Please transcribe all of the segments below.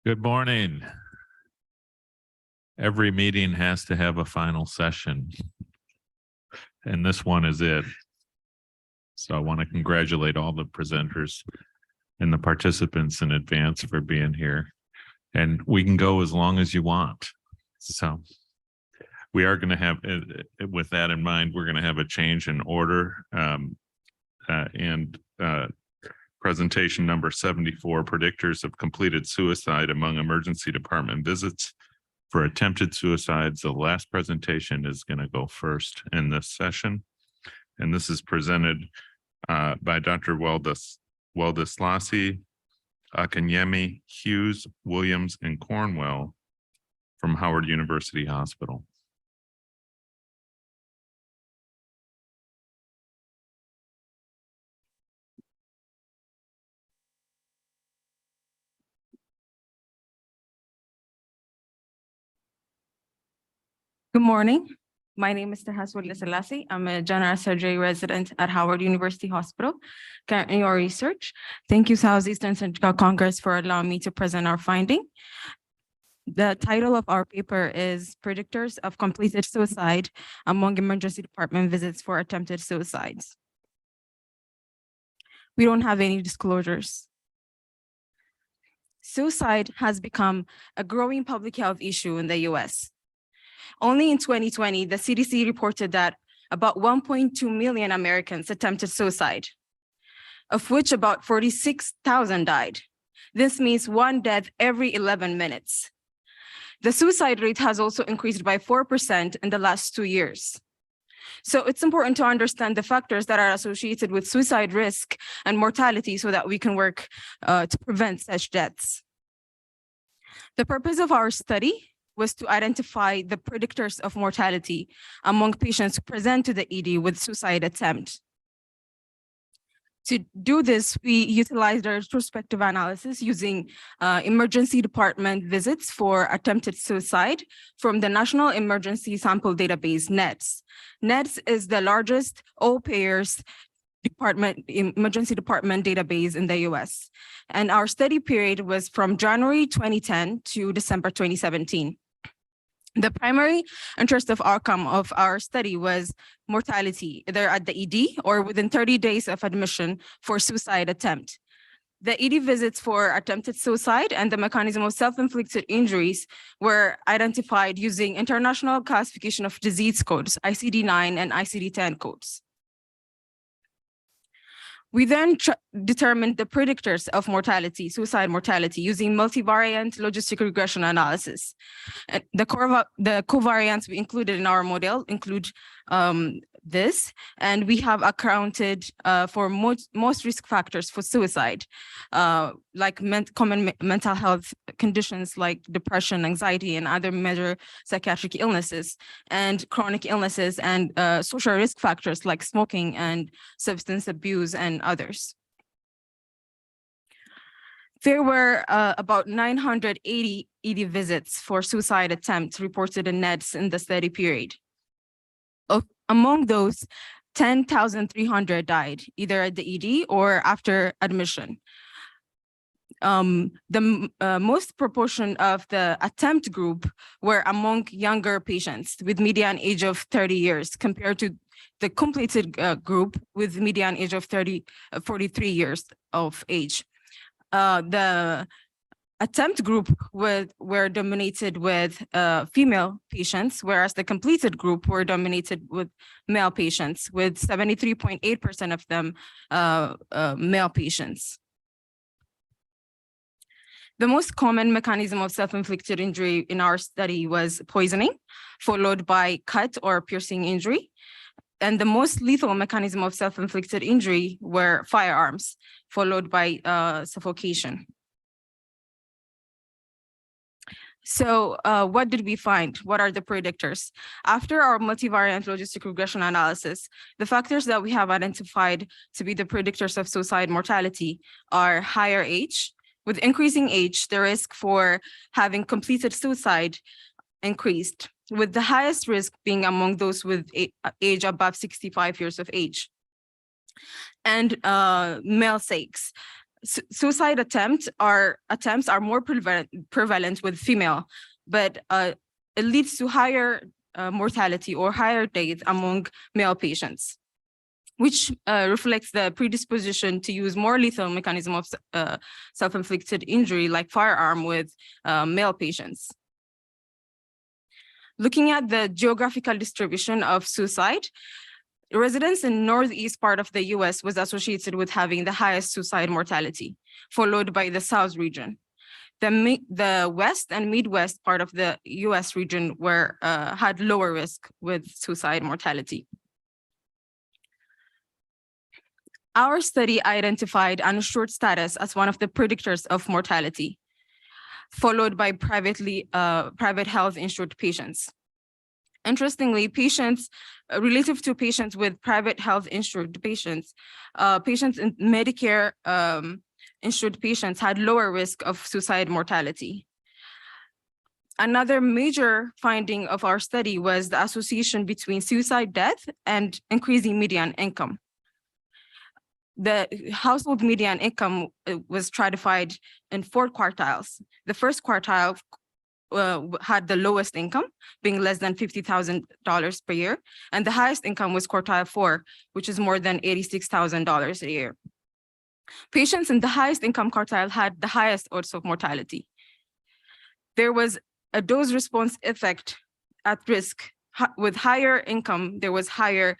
Good morning. Every meeting has to have a final session, and this one is it. So I want to congratulate all the presenters and the participants in advance for being here. And we can go as long as you want. So we are going to have, with that in mind, we're going to have a change in order. Presentation number 74, predictors of completed suicide among emergency department visits for attempted suicides. The last presentation is going to go first in this session. And this is presented by Dr. Weldeslasi, Akanyemi, Hughes, Williams, and Cornwell from Howard University Hospital. Good morning. My name is Terhas Weldeslasi. I'm a general surgery resident at Howard University Hospital, currently your research. Thank you, Southeastern Surgical Congress, for allowing me to present our finding. The title of our paper is Predictors of Completed Suicide Among Emergency Department Visits for Attempted Suicides. We don't have any disclosures. Suicide has become a growing public health issue in the US. Only in 2020, the CDC reported that about 1.2 million Americans attempted suicide, of which about 46,000 died. This means one death every 11 minutes. The suicide rate has also increased by 4% in the last 2 years. So it's important to understand the factors that are associated with suicide risk and mortality so that we can work to prevent such deaths. The purpose of our study was to identify the predictors of mortality among patients who present to the ED with suicide attempt. To do this, we utilized a retrospective analysis using emergency department visits for attempted suicide from the National Emergency Sample Database, NEDS. NEDS is the largest all-payers emergency department database in the US. And our study period was from January 2010 to December 2017. The primary interest of outcome of our study was mortality, either at the ED or within 30 days of admission for suicide attempt. The ED visits for attempted suicide and the mechanism of self-inflicted injuries were identified using International Classification of Disease Codes, ICD-9 and ICD-10 codes. We then determined the predictors of mortality, suicide mortality, using multivariate logistic regression analysis. And the covariants we included in our model include this, and we have accounted for most risk factors for suicide, like common mental health conditions like depression, anxiety, and other major psychiatric illnesses, and chronic illnesses, and social risk factors like smoking and substance abuse and others. There were about 980 ED visits for suicide attempts reported in NEDS in the study period. Among those, 10,300 died either at the ED or after admission. The most proportion of the attempt group were among younger patients with median age of 30 years compared to the completed group with median age of 43 years of age. The attempt group were dominated with female patients, whereas the completed group were dominated with male patients, with 73.8% of them male patients. The most common mechanism of self-inflicted injury in our study was poisoning, followed by cut or piercing injury. And the most lethal mechanism of self-inflicted injury were firearms, followed by suffocation. So what did we find? What are the predictors? After our multivariate logistic regression analysis, the factors that we have identified to be the predictors of suicide mortality are higher age. With increasing age, the risk for having completed suicide increased, with the highest risk being among those with age above 65 years of age. And male sex. Suicide attempts are more prevalent with female, but it leads to higher mortality or higher death among male patients, which reflects the predisposition to use more lethal mechanism of self-inflicted injury like firearm with male patients. Looking at the geographical distribution of suicide, residents in northeast part of the US was associated with having the highest suicide mortality, followed by the South region. The West and Midwest part of the US region had lower risk with suicide mortality. Our study identified uninsured status as one of the predictors of mortality, followed by private health insured patients. Interestingly, relative to patients with private health insured patients, patients in Medicare insured patients had lower risk of suicide mortality. Another major finding of our study was the association between suicide death and increasing median income. The household median income was stratified in 4 quartiles. The first quartile had the lowest income, being less than $50,000 per year, and the highest income was quartile 4, which is more than $86,000 a year. Patients in the highest income quartile had the highest odds of mortality. There was a dose response effect at risk. With higher income, there was higher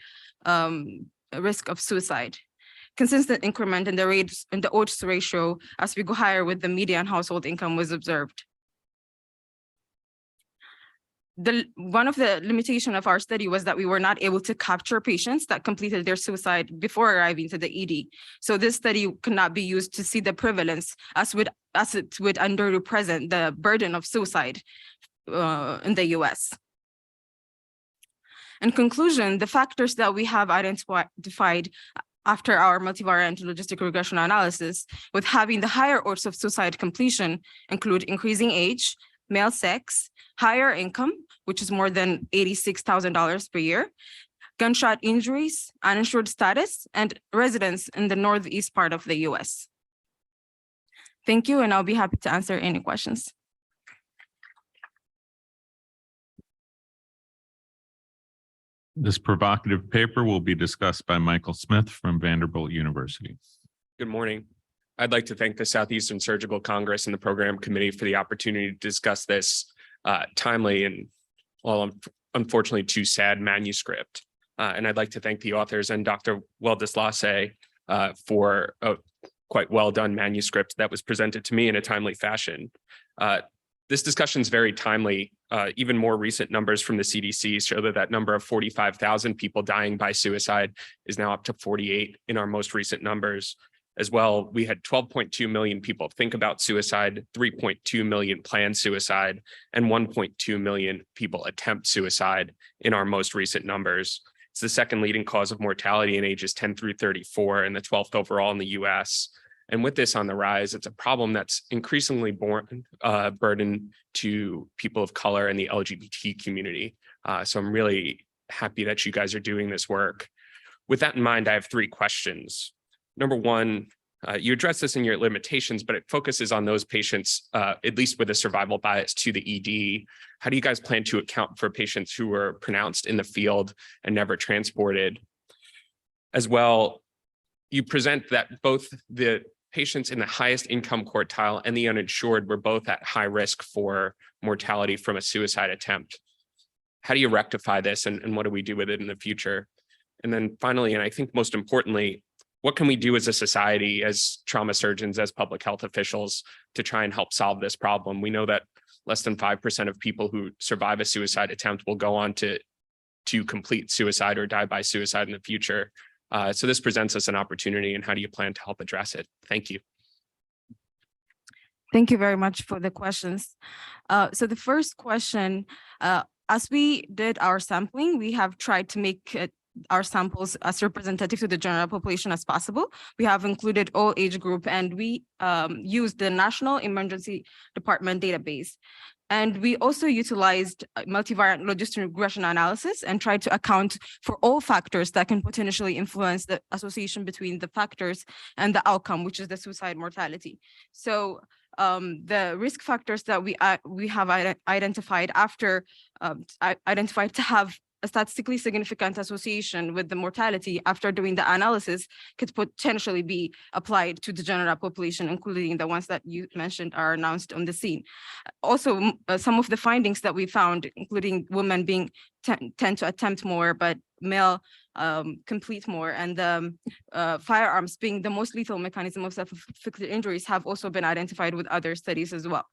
risk of suicide. Consistent increment in the rates in the odds ratio as we go higher with the median household income was observed. One of the limitations of our study was that we were not able to capture patients that completed their suicide before arriving to the ED. So this study cannot be used to see the prevalence as it would underrepresent the burden of suicide in the US. In conclusion, the factors that we have identified after our multivariate logistic regression analysis with having the higher odds of suicide completion include increasing age, male sex, higher income, which is more than $86,000 per year, gunshot injuries, uninsured status, and residence in the northeast part of the US. Thank you, and I'll be happy to answer any questions. This provocative paper will be discussed by Michael Smith from Vanderbilt University. Good morning. I'd like to thank the Southeastern Surgical Congress and the Program Committee for the opportunity to discuss this timely and, well, unfortunately too sad manuscript. And I'd like to thank the authors and Dr. Weldeslace for a quite well done manuscript that was presented to me in a timely fashion. This discussion is very timely even more recent numbers from the CDC show that that number of 45,000 people dying by suicide is now up to 48 in our most recent numbers. As well, we had 12.2 million people think about suicide, 3.2 million plan suicide, and 1.2 million people attempt suicide in our most recent numbers. It's the second leading cause of mortality in ages 10 through 34 and the 12th overall in the US. And with this on the rise, it's a problem that's increasingly burden to people of color and the LGBT community. So I'm really happy that you guys are doing this work. With that in mind, I have three questions. Number one, you address this in your limitations, but it focuses on those patients, at least with a survival bias to the ED. How do you guys plan to account for patients who were pronounced in the field and never transported? As well, you present that both the patients in the highest income quartile and the uninsured were both at high risk for mortality from a suicide attempt. How do you rectify this and what do we do with it in the future? And then finally, and I think most importantly, what can we do as a society, as trauma surgeons, as public health officials to try and help solve this problem? We know that less than 5% of people who survive a suicide attempt will go on to complete suicide or die by suicide in the future. So this presents us an opportunity, and how do you plan to help address it? Thank you. Thank you very much for the questions. So the first question, as we did our sampling, we have tried to make our samples as representative to the general population as possible. We have included all age group, and we used the National Emergency Department database. And we also utilized multivariate logistic regression analysis and tried to account for all factors that can potentially influence the association between the factors and the outcome, which is the suicide mortality. So the risk factors that we have identified to have a statistically significant association with the mortality after doing the analysis could potentially be applied to the general population, including the ones that you mentioned are announced on the scene. Also, some of the findings that we found, including women tend to attempt more, but male complete more, and firearms being the most lethal mechanism of self-inflicted injuries have also been identified with other studies as well.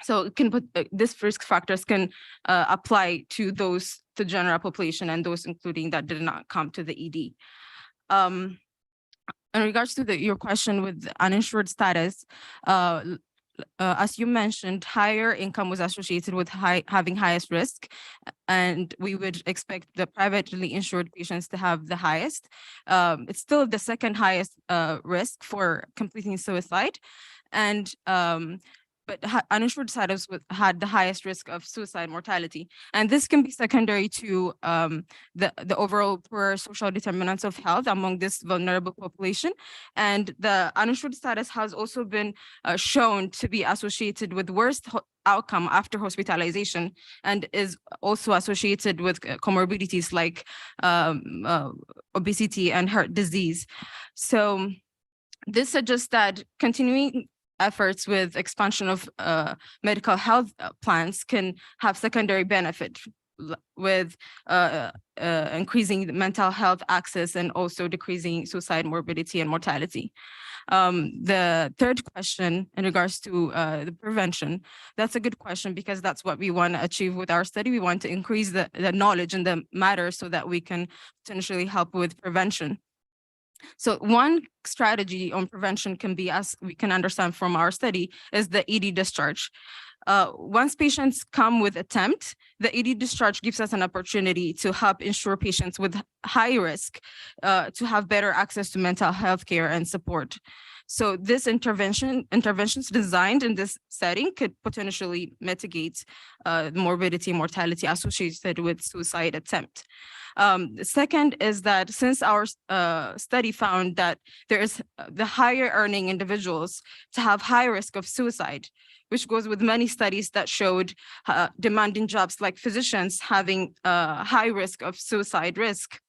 So it can these risk factors can apply to the general population and those including that did not come to the ED. In regards to your question with uninsured status, as you mentioned, higher income was associated with having highest risk, and we would expect the privately insured patients to have the highest. It's still the second highest risk for completing suicide, and but uninsured status had the highest risk of suicide mortality. And this can be secondary to the overall poor social determinants of health among this vulnerable population. And the uninsured status has also been shown to be associated with worst outcome after hospitalization, and is also associated with comorbidities like obesity and heart disease. So this suggests that continuing efforts with expansion of medical health plans can have secondary benefit with increasing the mental health access and also decreasing suicide morbidity and mortality. The third question in regards to the prevention, that's a good question because that's what we want to achieve with our study. We want to increase the knowledge in the matter so that we can potentially help with prevention. So one strategy on prevention can be, as we can understand from our study, is the ED discharge. Once patients come with attempt, the ED discharge gives us an opportunity to help ensure patients with high risk to have better access to mental health care and support. So this interventions designed in this setting could potentially mitigate morbidity and mortality associated with suicide attempt. The second is that since our study found that there is the higher earning individuals to have high risk of suicide, which goes with many studies that showed demanding jobs like physicians having high risk of suicide risk.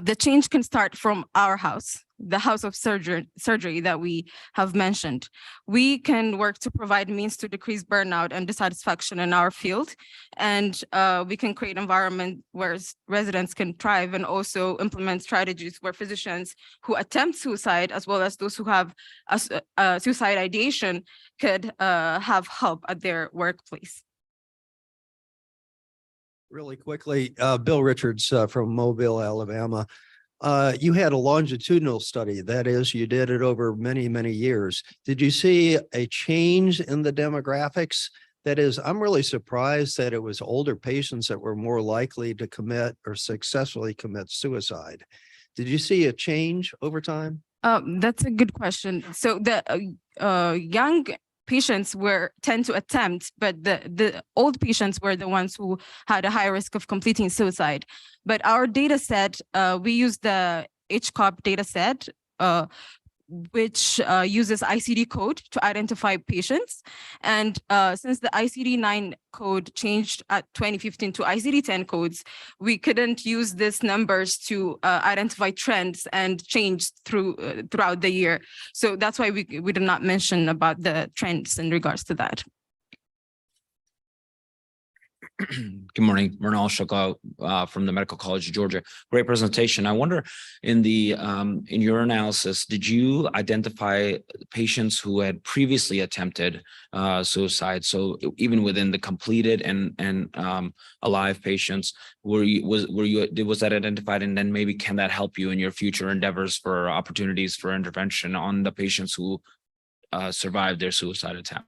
The change can start from our house, the house of surgery that we have mentioned. We can work to provide means to decrease burnout and dissatisfaction in our field, and we can create an environment where residents can thrive and also implement strategies where physicians who attempt suicide, as well as those who have suicide ideation, could have help at their workplace. Really quickly, Bill Richards from Mobile, Alabama. You had a longitudinal study. That is, you did it over many, many years. Did you see a change in the demographics? That is, I'm really surprised that it was older patients that were more likely to commit or successfully commit suicide. Did you see a change over time? That's a good question. So the young patients tend to attempt, but the old patients were the ones who had a high risk of completing suicide. But our data set, we use the HCOP data set, which uses ICD code to identify patients. And since the ICD-9 code changed at 2015 to ICD-10 codes, we couldn't use these numbers to identify trends and change throughout the year. So that's why we did not mention about the trends in regards to that. Good morning, Mernal Shoko from the Medical College of Georgia. Great presentation. I wonder, in your analysis, did you identify patients who had previously attempted suicide? So even within the completed and alive patients, was that identified? And then maybe can that help you in your future endeavors for opportunities for intervention on the patients who survived their suicide attempt?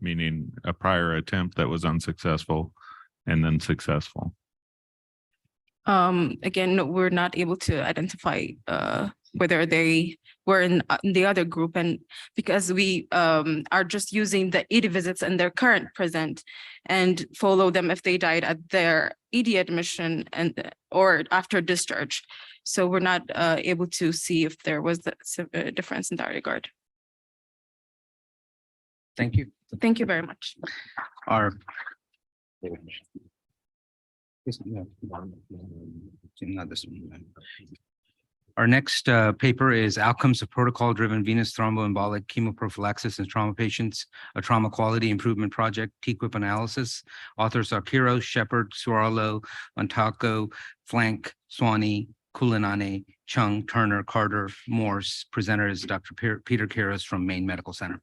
Meaning a prior attempt that was unsuccessful and then successful. Again, no, we're not able to identify whether they were in the other group, and because we are just using the ED visits in their current present and follow them if they died at their ED admission or after discharge. So we're not able to see if there was a difference in that regard. Thank you. Thank you very much. Our next paper is Outcomes of Protocol-Driven Venous Thromboembolic Chemoprophylaxis in Trauma Patients, a Trauma Quality Improvement Project, TQIP Analysis. Authors are Quiros, Shepard, Suarlo, Montalco, Flank, Swanee, Kulinane, Chung, Turner, Carter, Morse. Presenter is Dr. Peter Quiros from Maine Medical Center.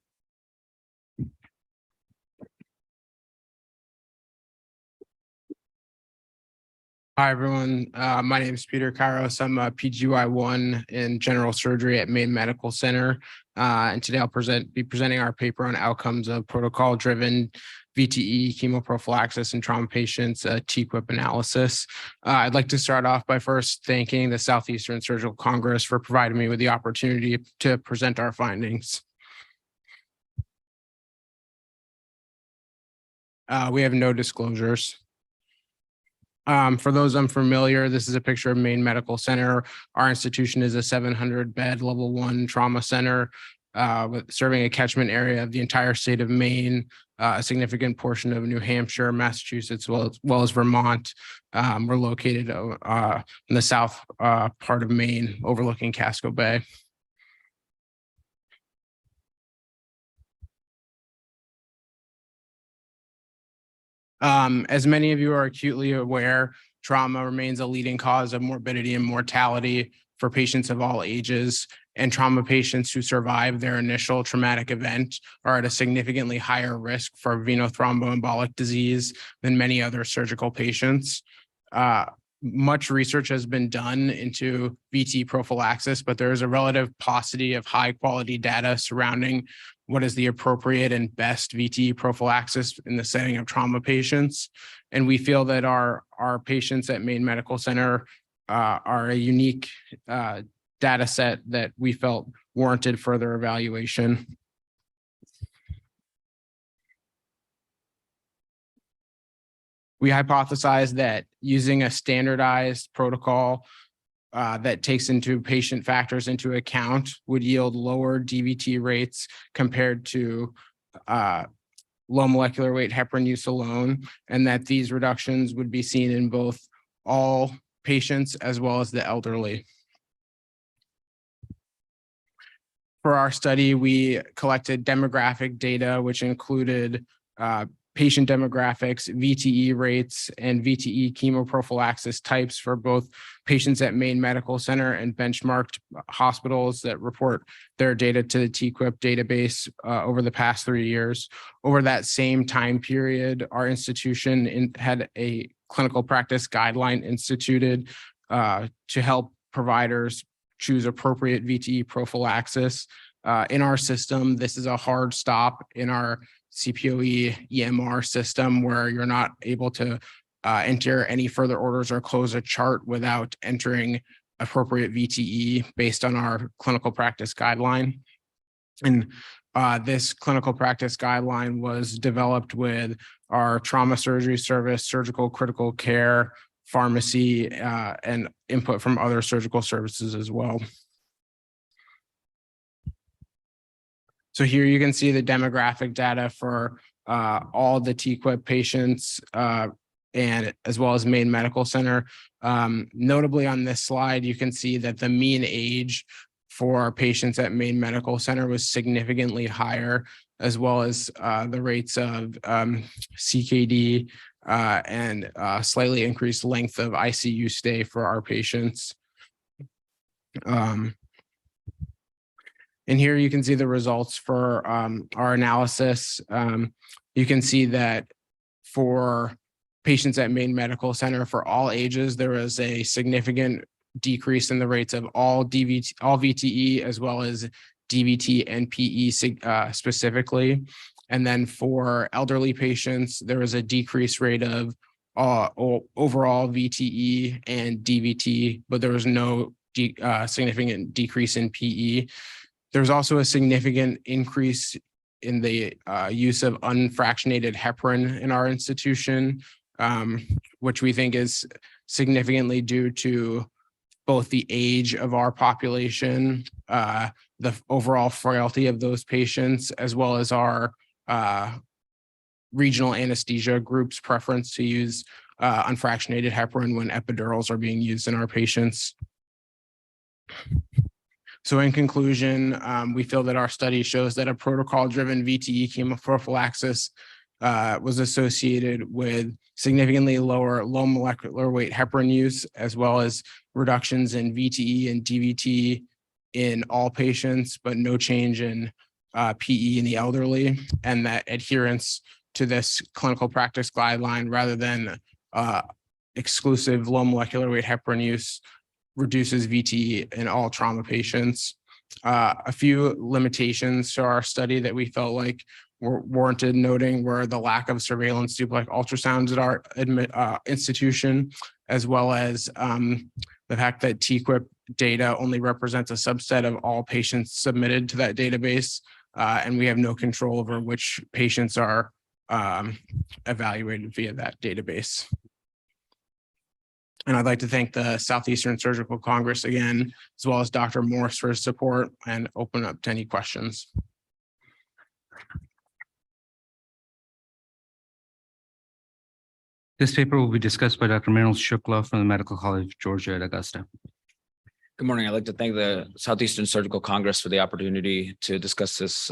Hi, everyone. My name is Peter Quiros. I'm a PGY1 in general surgery at Maine Medical Center. And today I'll be presenting our paper on outcomes of protocol-driven VTE chemoprophylaxis in trauma patients, TQIP analysis. I'd like to start off by first thanking the Southeastern Surgical Congress for providing me with the opportunity to present our findings. We have no disclosures. For those unfamiliar, this is a picture of Maine Medical Center. Our institution is a 700-bed level 1 trauma center serving a catchment area of the entire state of Maine, a significant portion of New Hampshire, Massachusetts, as well as Vermont. We're located in the south part of Maine, overlooking Casco Bay. As many of you are acutely aware, trauma remains a leading cause of morbidity and mortality for patients of all ages, and trauma patients who survive their initial traumatic event are at a significantly higher risk for venothromboembolic disease than many other surgical patients. Much research has been done into VT prophylaxis, but there is a relative paucity of high quality data surrounding what is the appropriate and best VT prophylaxis in the setting of trauma patients. And we feel that our patients at Maine Medical Center are a unique data set that we felt warranted further evaluation. We hypothesized that using a standardized protocol that takes into patient factors into account would yield lower DVT rates compared to low molecular weight heparin use alone, and that these reductions would be seen in both all patients as well as the elderly. For our study, we collected demographic data, which included patient demographics, VTE rates, and VTE chemoprophylaxis types for both patients at Maine Medical Center and benchmarked hospitals that report their data to the TQIP database over the past 3 years. Over that same time period, our institution had a clinical practice guideline instituted to help providers choose appropriate VTE prophylaxis. In our system, this is a hard stop in our CPOE EMR system where you're not able to enter any further orders or close a chart without entering appropriate VTE based on our clinical practice guideline. And this clinical practice guideline was developed with our trauma surgery service, surgical critical care, pharmacy, and input from other surgical services as well. So here you can see the demographic data for all the TQIP patients and as well as Maine Medical Center. Notably on this slide, you can see that the mean age for patients at Maine Medical Center was significantly higher, as well as the rates of CKD and slightly increased length of ICU stay for our patients. And here you can see the results for our analysis. You can see that for patients at Maine Medical Center for all ages, there was a significant decrease in the rates of all VTE as well as DVT and PE specifically. And then for elderly patients, there was a decreased rate of overall VTE and DVT, but there was no significant decrease in PE. There's also a significant increase in the use of unfractionated heparin in our institution, which we think is significantly due to both the age of our population, the overall frailty of those patients, as well as our regional anesthesia group's preference to use unfractionated heparin when epidurals are being used in our patients. So in conclusion, we feel that our study shows that a protocol-driven VTE chemoprophylaxis was associated with significantly lower low molecular weight heparin use, as well as reductions in VTE and DVT in all patients, but no change in PE in the elderly, and that adherence to this clinical practice guideline rather than exclusive low molecular weight heparin use reduces VTE in all trauma patients. A few limitations to our study that we felt like were warranted noting were the lack of surveillance duplex ultrasounds at our institution, as well as the fact that TQIP data only represents a subset of all patients submitted to that database, and we have no control over which patients are evaluated via that database. And I'd like to thank the Southeastern Surgical Congress again, as well as Dr. Morse for his support, and open up to any questions. This paper will be discussed by Dr. Mrinal Shukla from the Medical College of Georgia at Augusta. Good morning. I'd like to thank the Southeastern Surgical Congress for the opportunity to discuss this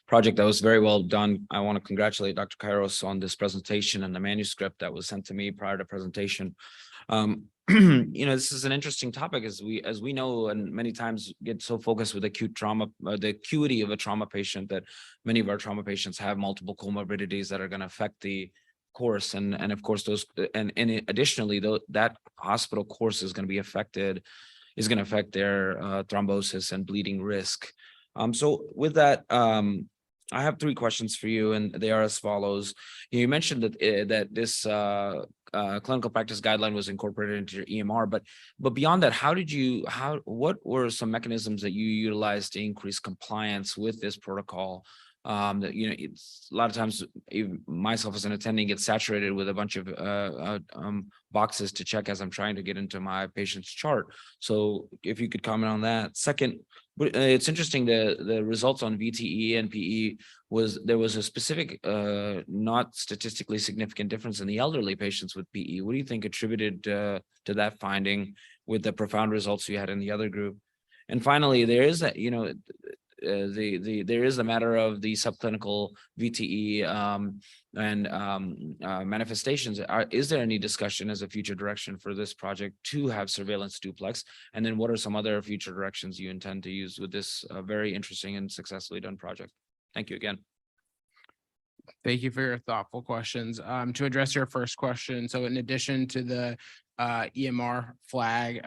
project that was very well done. I want to congratulate Dr. Kairos on this presentation and the manuscript that was sent to me prior to presentation. This is an interesting topic as we know, and many times get so focused with acute trauma, the acuity of a trauma patient, that many of our trauma patients have multiple comorbidities that are going to affect the course, and of course those, and additionally that hospital course is going to affect their thrombosis and bleeding risk. So with that, I have 3 questions for you, and they are as follows. You mentioned that this clinical practice guideline was incorporated into your EMR, but beyond that, what were some mechanisms that you utilized to increase compliance with this protocol That, you know, it's a lot of times even myself as an attending gets saturated with a bunch of boxes to check as I'm trying to get into my patient's chart. So if you could comment on that. Second, it's interesting the results on VTE and PE there was a specific not statistically significant difference in the elderly patients with PE. What do you think attributed to that finding with the profound results you had in the other group? And finally, there is that, you know, there is the matter of the subclinical VTE manifestations. Is there any discussion as a future direction for this project to have surveillance duplex? And then what are some other future directions you intend to use with this very interesting and successfully done project? Thank you again. Thank you for your thoughtful questions. To address your first question, so in addition to the EMR flag,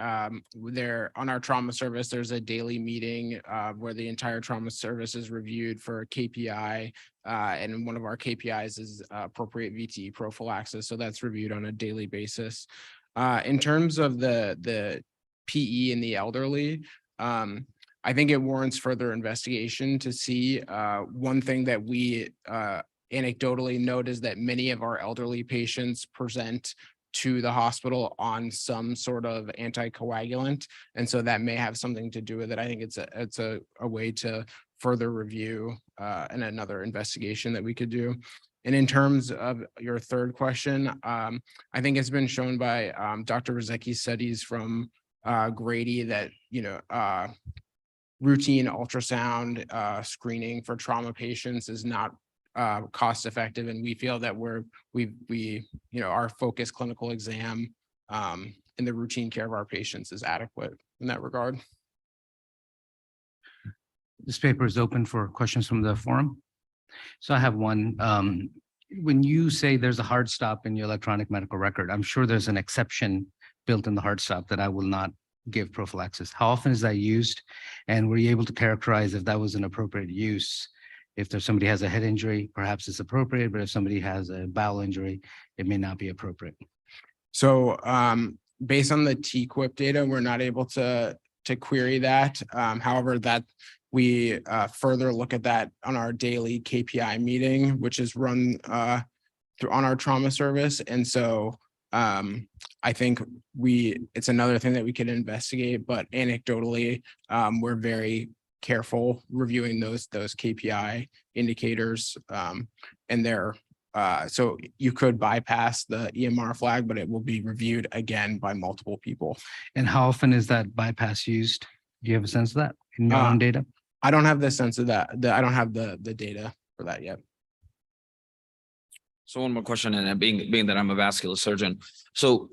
there on our trauma service, there's a daily meeting where the entire trauma service is reviewed for KPI, and one of our KPIs is appropriate VTE prophylaxis. So that's reviewed on a daily basis. In terms of the PE in the elderly, I think it warrants further investigation to see. One thing that we anecdotally note is that many of our elderly patients present to the hospital on some sort of anticoagulant. And so that may have something to do with it. I think it's a way to further review and another investigation that we could do. And in terms of your third question, I think it's been shown by Dr. Rozecki's studies from Grady that, you know, routine ultrasound screening for trauma patients is not cost effective, and we feel that we you know, our focused clinical exam in the routine care of our patients is adequate in that regard. This paper is open for questions from the forum. So I have one. When you say there's a hard stop in your electronic medical record, I'm sure there's an exception built in the hard stop that I will not give prophylaxis. How often is that used? And were you able to characterize if that was an appropriate use? If there's somebody has a head injury, perhaps it's appropriate, but if somebody has a bowel injury, it may not be appropriate. So based on the TQIP data, we're not able to query that. However, that we further look at that on our daily KPI meeting, which is run through on our trauma service. And so I think it's another thing that we could investigate, but anecdotally, we're very careful reviewing those KPI indicators, and they're so you could bypass the EMR flag, but it will be reviewed again by multiple people. And how often is that bypass used? Do you have a sense of that in your own data? I don't have the sense of that. I don't have the data for that yet. So one more question, and being that I'm a vascular surgeon. So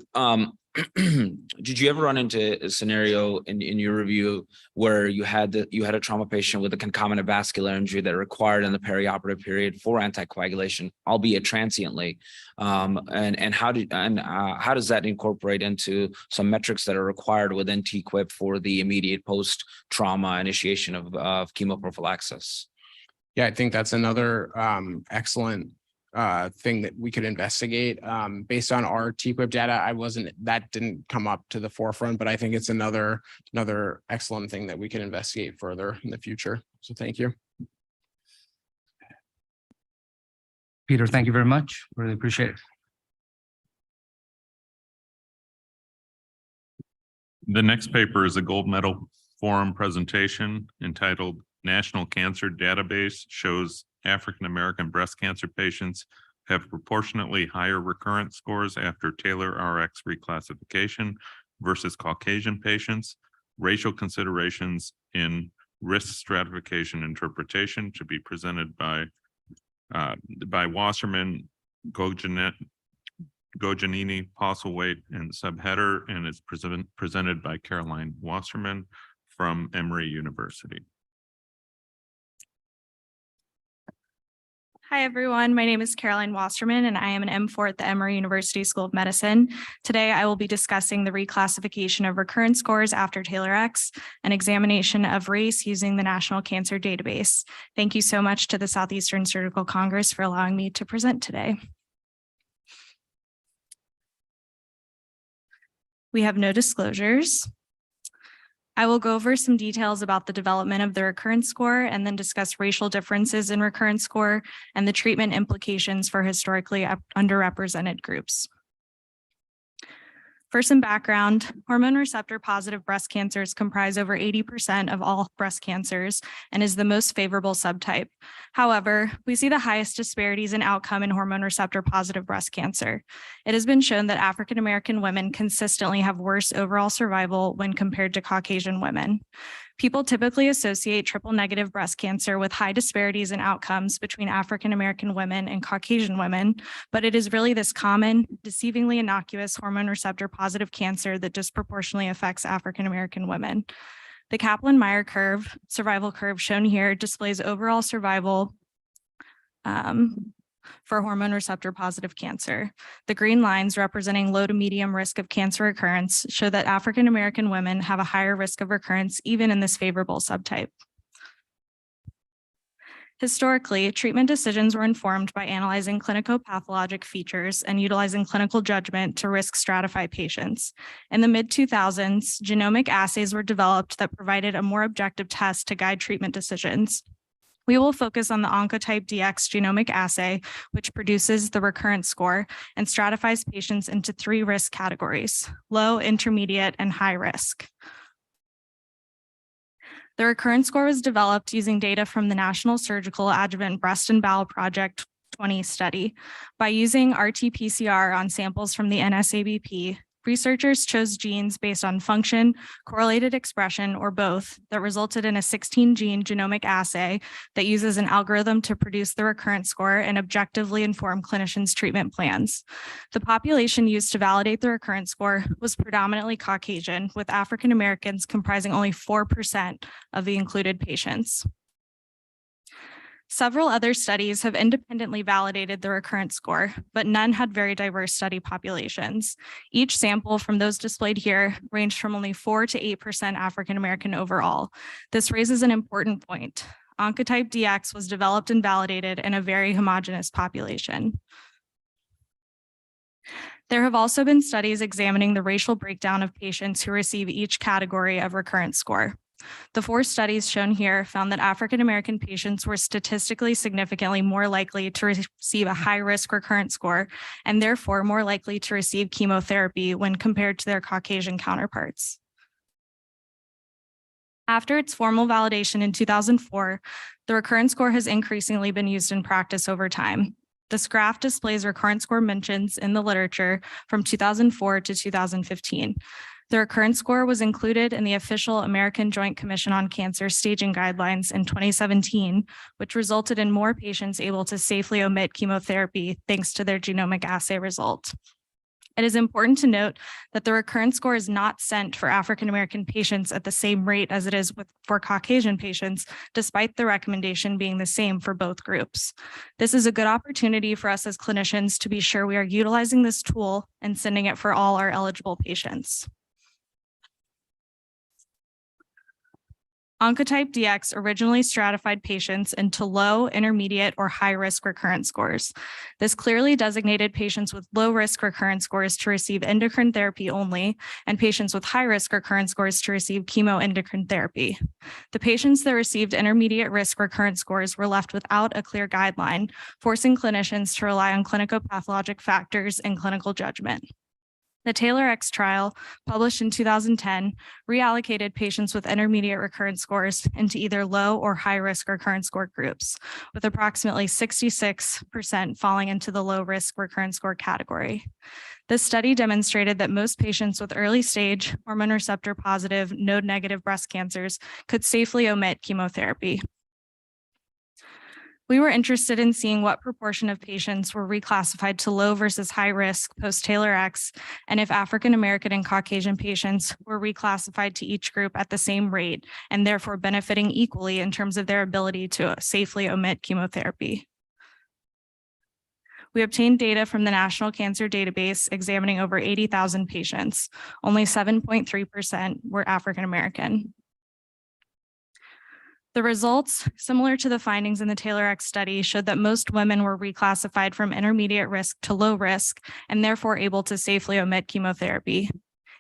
did you ever run into a scenario in your review where you had a trauma patient with a concomitant vascular injury that required in the perioperative period for anticoagulation, albeit transiently? And how does that incorporate into some metrics that are required within TQIP for the immediate post-trauma initiation of chemoprophylaxis? Yeah, I think that's another excellent thing that we could investigate. Based on our TQIP data, that didn't come up to the forefront, but I think it's another excellent thing that we can investigate further in the future. So thank you. Peter, thank you very much. Really appreciate it. The next paper is a gold medal forum presentation entitled National Cancer Database Shows African-American breast cancer patients have proportionately higher recurrence scores after Taylor RX reclassification versus Caucasian patients. Racial considerations in risk stratification interpretation to be presented by Wasserman, Gojanini, Postlethwaite, and Subheader, and it's presented by Caroline Wasserman from Emory University. Hi, everyone. My name is Caroline Wasserman, and I am an M4 at the Emory University School of Medicine. Today, I will be discussing the reclassification of recurrence scores after TAYLOR-X, an examination of race using the National Cancer Database. Thank you so much to the Southeastern Surgical Congress for allowing me to present today. We have no disclosures. I will go over some details about the development of the recurrence score and then discuss racial differences in recurrence score and the treatment implications for historically underrepresented groups. For some background, hormone receptor positive breast cancers comprise over 80% of all breast cancers and is the most favorable subtype. However, we see the highest disparities in outcome in hormone receptor positive breast cancer. It has been shown that African American women consistently have worse overall survival when compared to Caucasian women. People typically associate triple negative breast cancer with high disparities in outcomes between African American women and Caucasian women, but it is really this common, deceivingly innocuous hormone receptor positive cancer that disproportionately affects African American women. The Kaplan-Meier curve, survival curve shown here, displays overall survival for hormone receptor positive cancer. The green lines representing low to medium risk of cancer recurrence show that African American women have a higher risk of recurrence even in this favorable subtype. Historically, treatment decisions were informed by analyzing clinicopathologic features and utilizing clinical judgment to risk stratify patients. In the mid-2000s, genomic assays were developed that provided a more objective test to guide treatment decisions. We will focus on the Oncotype DX genomic assay, which produces the recurrence score and stratifies patients into 3 risk categories: low, intermediate, and high risk. The recurrence score was developed using data from the National Surgical Adjuvant Breast and Bowel Project 20 study. By using RT-PCR on samples from the NSABP, researchers chose genes based on function, correlated expression, or both that resulted in a 16-gene genomic assay that uses an algorithm to produce the recurrence score and objectively inform clinicians' treatment plans. The population used to validate the recurrence score was predominantly Caucasian, with African Americans comprising only 4% of the included patients. Several other studies have independently validated the recurrence score, but none had very diverse study populations. Each sample from those displayed here ranged from only 4 to 8% African American overall. This raises an important point. Oncotype DX was developed and validated in a very homogeneous population. There have also been studies examining the racial breakdown of patients who receive each category of recurrence score. The 4 studies shown here found that African American patients were statistically significantly more likely to receive a high-risk recurrence score and therefore more likely to receive chemotherapy when compared to their Caucasian counterparts. After its formal validation in 2004, the recurrence score has increasingly been used in practice over time. This graph displays recurrence score mentions in the literature from 2004 to 2015. The recurrence score was included in the official American Joint Commission on Cancer staging guidelines in 2017, which resulted in more patients able to safely omit chemotherapy thanks to their genomic assay result. It is important to note that the recurrence score is not sent for African American patients at the same rate as it is for Caucasian patients, despite the recommendation being the same for both groups. This is a good opportunity for us as clinicians to be sure we are utilizing this tool and sending it for all our eligible patients. Oncotype DX originally stratified patients into low, intermediate, or high-risk recurrence scores. This clearly designated patients with low-risk recurrence scores to receive endocrine therapy only, and patients with high-risk recurrence scores to receive chemoendocrine therapy. The patients that received intermediate risk recurrence scores were left without a clear guideline, forcing clinicians to rely on clinicopathologic factors and clinical judgment. The TAILOR-X trial, published in 2010, reallocated patients with intermediate recurrence scores into either low or high-risk recurrence score groups, with approximately 66% falling into the low-risk recurrence score category. This study demonstrated that most patients with early-stage hormone receptor positive, node-negative breast cancers could safely omit chemotherapy. We were interested in seeing what proportion of patients were reclassified to low versus high risk post-TAILOR-X, and if African American and Caucasian patients were reclassified to each group at the same rate, and therefore benefiting equally in terms of their ability to safely omit chemotherapy. We obtained data from the National Cancer Database examining over 80,000 patients. Only 7.3% were African American. The results, similar to the findings in the TAILOR-X study, showed that most women were reclassified from intermediate risk to low risk and therefore able to safely omit chemotherapy.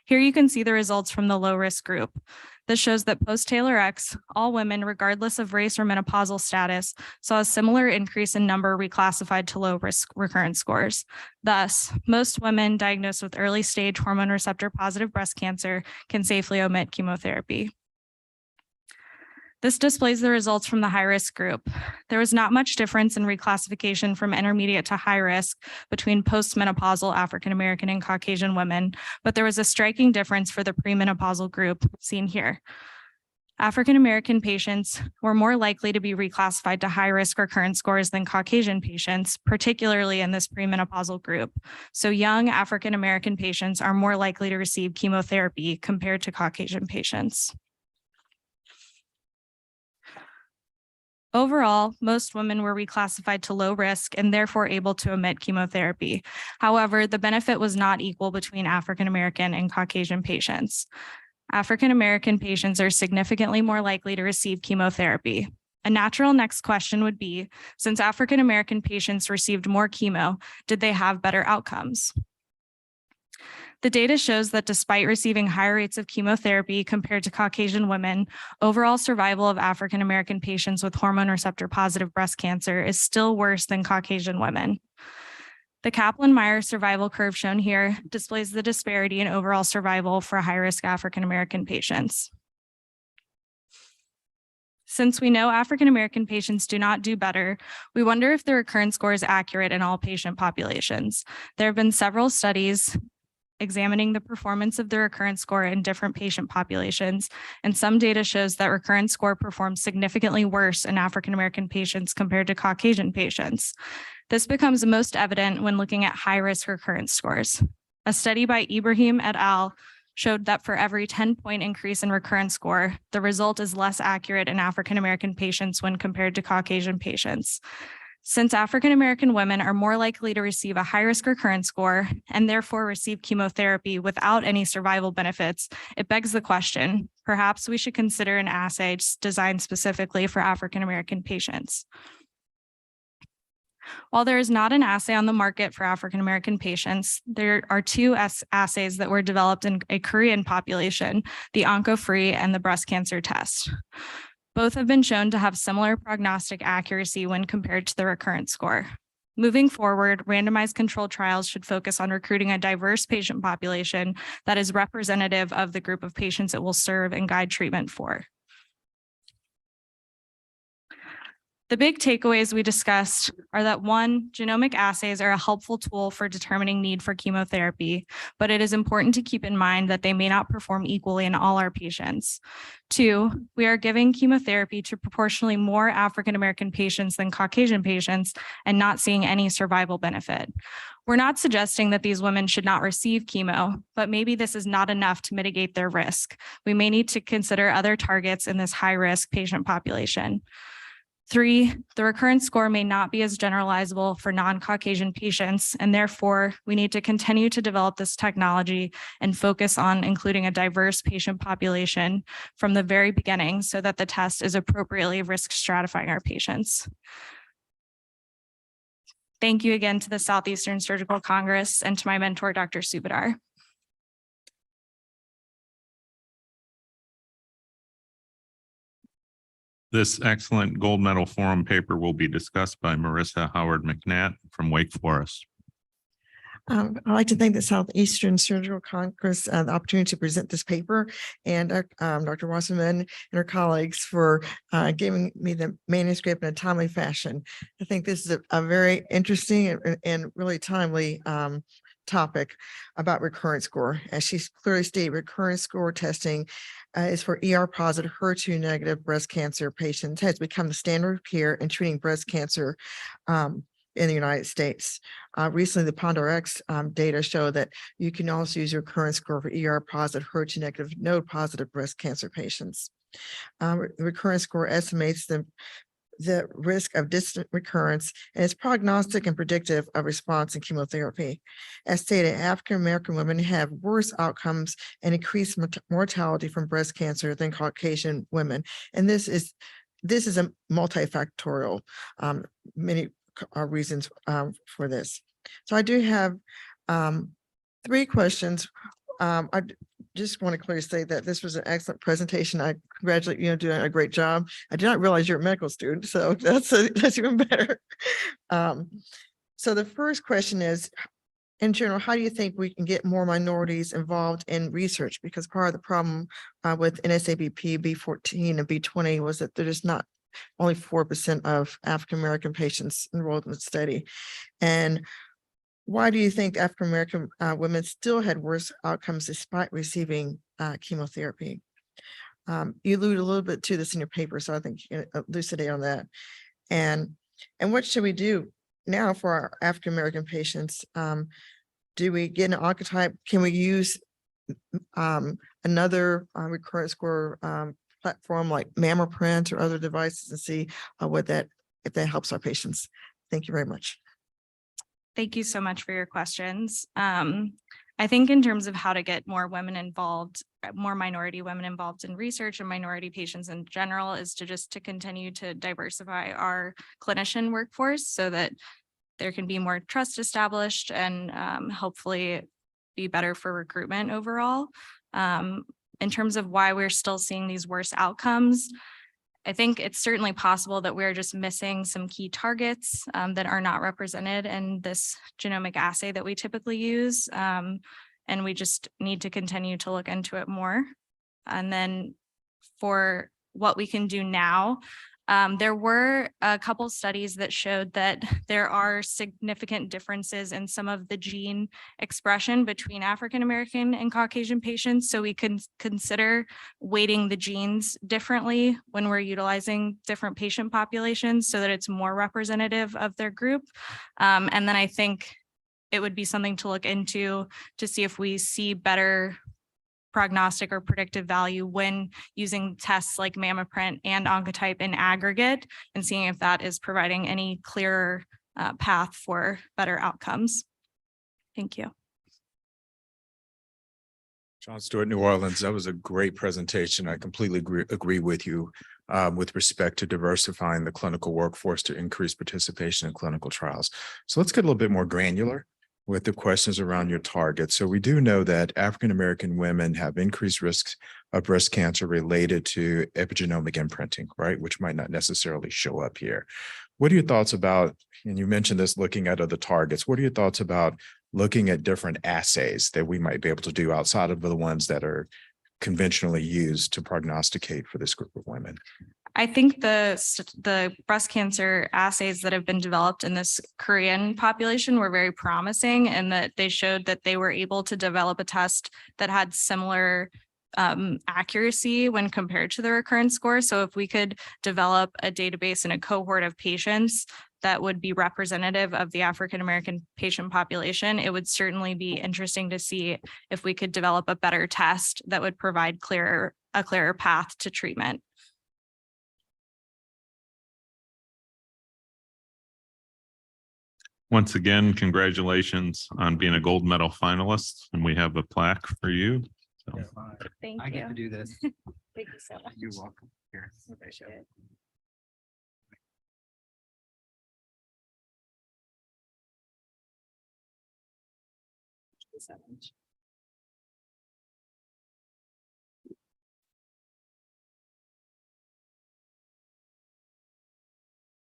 Here you can see the results from the low-risk group. This shows that post-Taylor-X, all women, regardless of race or menopausal status, saw a similar increase in number reclassified to low-risk recurrence scores. Thus, most women diagnosed with early-stage hormone receptor-positive breast cancer can safely omit chemotherapy. This displays the results from the high-risk group. There was not much difference in reclassification from intermediate to high risk between postmenopausal African-American and Caucasian women, but there was a striking difference for the premenopausal group seen here. African-American patients were more likely to be reclassified to high-risk recurrence scores than Caucasian patients, particularly in this premenopausal group. So young African-American patients are more likely to receive chemotherapy compared to Caucasian patients. Overall, most women were reclassified to low risk and therefore able to omit chemotherapy. However, the benefit was not equal between African-American and Caucasian patients. African-American patients are significantly more likely to receive chemotherapy. A natural next question would be, since African-American patients received more chemo, did they have better outcomes? The data shows that despite receiving higher rates of chemotherapy compared to Caucasian women, overall survival of African-American patients with hormone receptor-positive breast cancer is still worse than Caucasian women. The Kaplan-Meier survival curve shown here displays the disparity in overall survival for high-risk African-American patients. Since we know African-American patients do not do better, we wonder if the recurrence score is accurate in all patient populations. There have been several studies examining the performance of the recurrence score in different patient populations, and some data shows that recurrence score performs significantly worse in African-American patients compared to Caucasian patients. This becomes most evident when looking at high-risk recurrence scores. A study by Ibrahim et al. Showed that for every 10-point increase in recurrence score, the result is less accurate in African-American patients when compared to Caucasian patients. Since African-American women are more likely to receive a high-risk recurrence score and therefore receive chemotherapy without any survival benefits, it begs the question, perhaps we should consider an assay designed specifically for African-American patients. While there is not an assay on the market for African-American patients, there are two assays that were developed in a Korean population, the OncoFree and the breast cancer test. Both have been shown to have similar prognostic accuracy when compared to the recurrence score. Moving forward, randomized controlled trials should focus on recruiting a diverse patient population that is representative of the group of patients it will serve and guide treatment for. The big takeaways we discussed are that 1, genomic assays are a helpful tool for determining need for chemotherapy, but it is important to keep in mind that they may not perform equally in all our patients. 2, we are giving chemotherapy to proportionally more African-American patients than Caucasian patients and not seeing any survival benefit. We're not suggesting that these women should not receive chemo, but maybe this is not enough to mitigate their risk. We may need to consider other targets in this high-risk patient population. 3, the recurrence score may not be as generalizable for non-Caucasian patients, and therefore we need to continue to develop this technology and focus on including a diverse patient population from the very beginning so that the test is appropriately risk stratifying our patients. Thank you again to the Southeastern Surgical Congress and to my mentor, Dr. Subadar. This excellent gold medal forum paper will be discussed by Marissa Howard McNatt from Wake Forest. I'd like to thank the Southeastern Surgical Congress the opportunity to present this paper and Dr. Wasserman and her colleagues for giving me the manuscript in a timely fashion. I think this is a very interesting and really timely topic about recurrence score. As she clearly stated, recurrence score testing is for ER-positive, HER2-negative breast cancer patients, has become the standard of care in treating breast cancer in the United States. Recently, the PonderX data show that you can also use your recurrence score for ER-positive, HER2-negative, node-positive breast cancer patients. The recurrence score estimates the risk of distant recurrence and is prognostic and predictive of response in chemotherapy. As stated, African-American women have worse outcomes and increased mortality from breast cancer than Caucasian women. And this is a multifactorial, many reasons for this. So I do have 3 questions. just want to clearly say that this was an excellent presentation. I congratulate you on doing a great job. I did not realize you're a medical student, so that's even better. So the first question is, in general, how do you think we can get more minorities involved in research? Because part of the problem with NSABP B14 and B20 was that there is not only 4% of African-American patients enrolled in the study. And why do you think African-American women still had worse outcomes despite receiving chemotherapy? You allude a little bit to this in your paper, so I think you can elucidate on that. And what should we do now for our African-American patients? Do we get an archetype? Can we use another recurrent score platform like MammaPrint or other devices and see if that helps our patients? Thank you very much. Thank you so much for your questions. I think in terms of how to get more women involved, more minority women involved in research and minority patients in general is to continue to diversify our clinician workforce so that there can be more trust established and hopefully be better for recruitment overall. In terms of why we're still seeing these worse outcomes, I think it's certainly possible that we're just missing some key targets that are not represented in this genomic assay that we typically use. And we just need to continue to look into it more. And then for what we can do now, there were a couple studies that showed that there are significant differences in some of the gene expression between African-American and Caucasian patients. So we can consider weighting the genes differently when we're utilizing different patient populations so that it's more representative of their group. And then I think it would be something to look into to see if we see better prognostic or predictive value when using tests like MammaPrint and Oncotype in aggregate and seeing if that is providing any clearer path for better outcomes. Thank you. John Stewart, New Orleans. That was a great presentation. I completely agree with you with respect to diversifying the clinical workforce to increase participation in clinical trials. So let's get a little bit more granular with the questions around your target. So we do know that African-American women have increased risks of breast cancer related to epigenomic imprinting, right? Which might not necessarily show up here. What are your thoughts about, and you mentioned this, looking at other targets, what are your thoughts about looking at different assays that we might be able to do outside of the ones that are conventionally used to prognosticate for this group of women? I think the breast cancer assays that have been developed in this Korean population were very promising in that they showed that they were able to develop a test that had similar accuracy when compared to the recurrence score. So if we could develop a database and a cohort of patients that would be representative of the African-American patient population, it would certainly be interesting to see if we could develop a better test that would provide a clearer path to treatment. Once again, congratulations on being a gold medal finalist, and we have a plaque for you. So. Thank I get you. to do this. Thank you so much. You're welcome. Here. Appreciate it.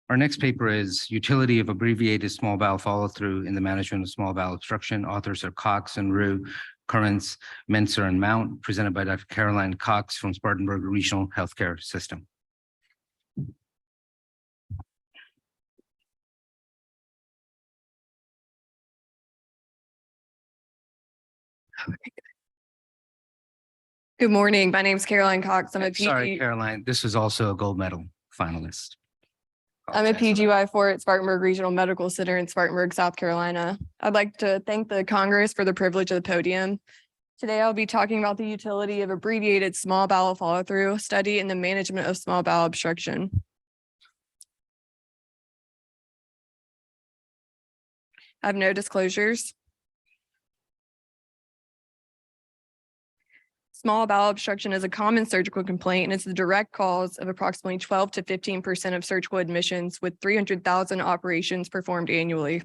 Our next paper is Utility of Abbreviated Small Bowel Follow-Through in the Management of Small Bowel Obstruction. Authors are Cox and Rue, Currents, Menser, and Mount, presented by Dr. Caroline Cox from Spartanburg Regional Healthcare System. Good morning. My name is Caroline Cox. I'm a Sorry, PG. Caroline, this was also a gold medal finalist. I'm a PGY4 at Spartanburg Regional Medical Center in Spartanburg, South Carolina. I'd like to thank the Congress for the privilege of the podium. Today, I'll be talking about the utility of abbreviated small bowel follow-through study in the management of small bowel obstruction. I have no disclosures. Small bowel obstruction is a common surgical complaint, and it's the direct cause of approximately 12 to 15% of surgical admissions with 300,000 operations performed annually.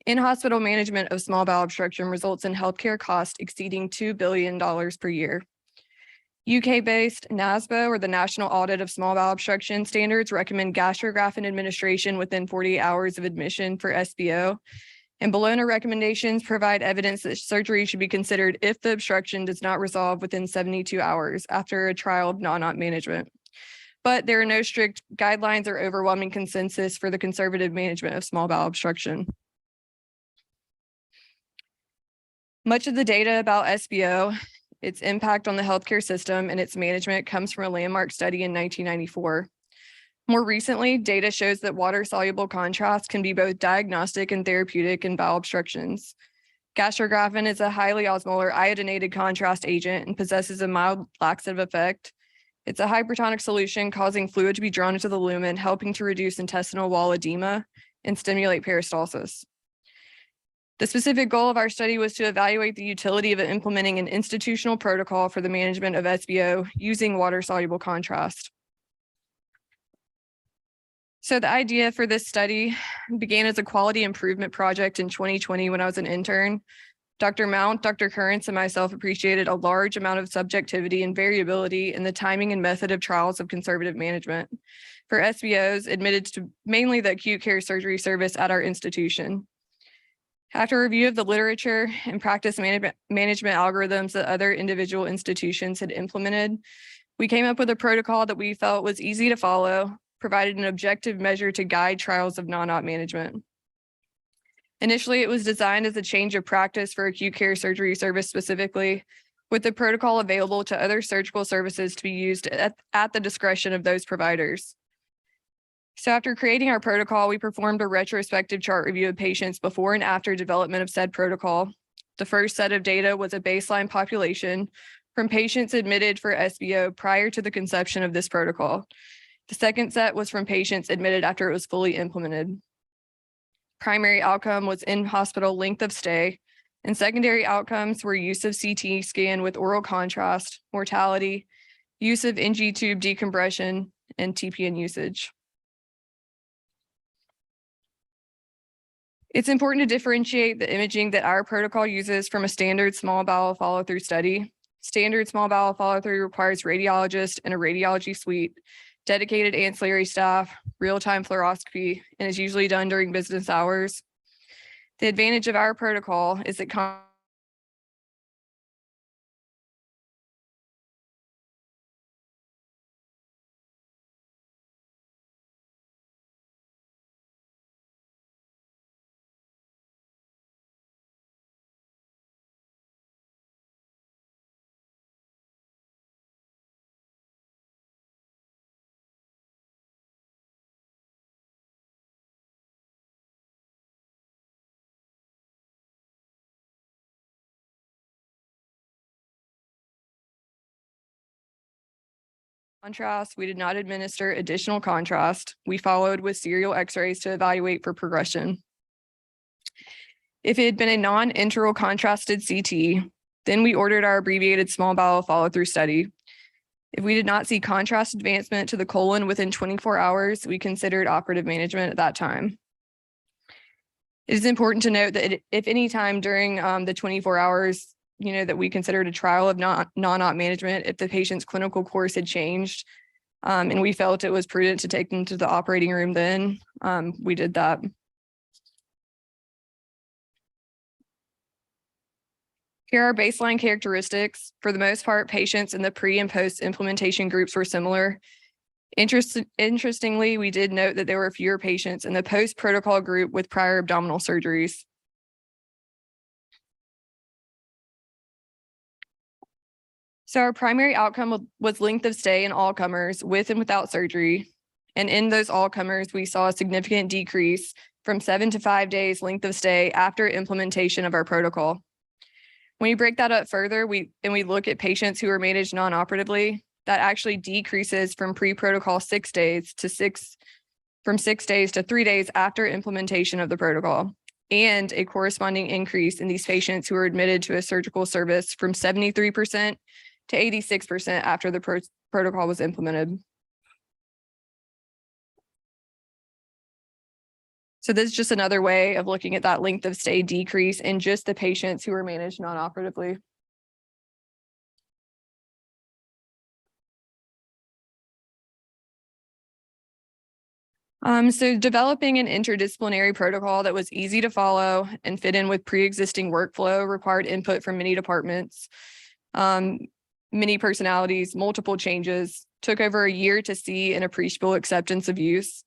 In-hospital management of small bowel obstruction results in healthcare costs exceeding $2 billion per year. UK-based NASBO, or the National Audit of Small Bowel Obstruction Standards, recommend gastrographin administration within 48 hours of admission for SBO. And Bologna recommendations provide evidence that surgery should be considered if the obstruction does not resolve within 72 hours after a trial of non-op management. But there are no strict guidelines or overwhelming consensus for the conservative management of small bowel obstruction. Much of the data about SBO, its impact on the healthcare system, and its management comes from a landmark study in 1994. More recently, data shows that water-soluble contrast can be both diagnostic and therapeutic in bowel obstructions. Gastrographin is a highly osmolar iodinated contrast agent and possesses a mild laxative effect. It's a hypertonic solution causing fluid to be drawn into the lumen, helping to reduce intestinal wall edema and stimulate peristalsis. The specific goal of our study was to evaluate the utility of implementing an institutional protocol for the management of SBO using water-soluble contrast. So the idea for this study began as a quality improvement project in 2020 when I was an intern. Dr. Mount, Dr. Currents, and myself appreciated a large amount of subjectivity and variability in the timing and method of trials of conservative management for SBOs admitted to mainly the acute care surgery service at our institution. After review of the literature and practice management algorithms that other individual institutions had implemented, we came up with a protocol that we felt was easy to follow, provided an objective measure to guide trials of non-op management. Initially, it was designed as a change of practice for acute care surgery service specifically, with the protocol available to other surgical services to be used at the discretion of those providers. So after creating our protocol, we performed a retrospective chart review of patients before and after development of said protocol. The first set of data was a baseline population from patients admitted for SBO prior to the conception of this protocol. The second set was from patients admitted after it was fully implemented. Primary outcome was in-hospital length of stay, and secondary outcomes were use of CT scan with oral contrast, mortality, use of NG tube decompression, and TPN usage. It's important to differentiate the imaging that our protocol uses from a standard small bowel follow-through study. Standard small bowel follow-through requires radiologist and a radiology suite, dedicated ancillary staff, real-time fluoroscopy, and is usually done during business hours. The advantage of our protocol is that contrast, we did not administer additional contrast. We followed with serial x-rays to evaluate for progression. If it had been a non-enteral contrasted CT, then we ordered our abbreviated small bowel follow-through study. If we did not see contrast advancement to the colon within 24 hours, we considered operative management at that time. It is important to note that if any time during the 24 hours, that we considered a trial of non-op management, if the patient's clinical course had changed and we felt it was prudent to take them to the operating room, then we did that. Here are baseline characteristics. For the most part, patients in the pre and post implementation groups were similar. Interestingly, we did note that there were fewer patients in the post protocol group with prior abdominal surgeries. So our primary outcome was length of stay in all comers with and without surgery. And in those all comers, we saw a significant decrease from 7 to 5 days length of stay after implementation of our protocol. When you break that up further, we look at patients who were managed non-operatively, that actually decreases from pre-protocol 6 days to 3 days after implementation of the protocol, and a corresponding increase in these patients who were admitted to a surgical service from 73% to 86% after the protocol was implemented. So this is just another way of looking at that length of stay decrease in just the patients who were managed non-operatively. So developing an interdisciplinary protocol that was easy to follow and fit in with pre-existing workflow required input from many departments, many personalities, multiple changes, took over a year to see an appreciable acceptance of use.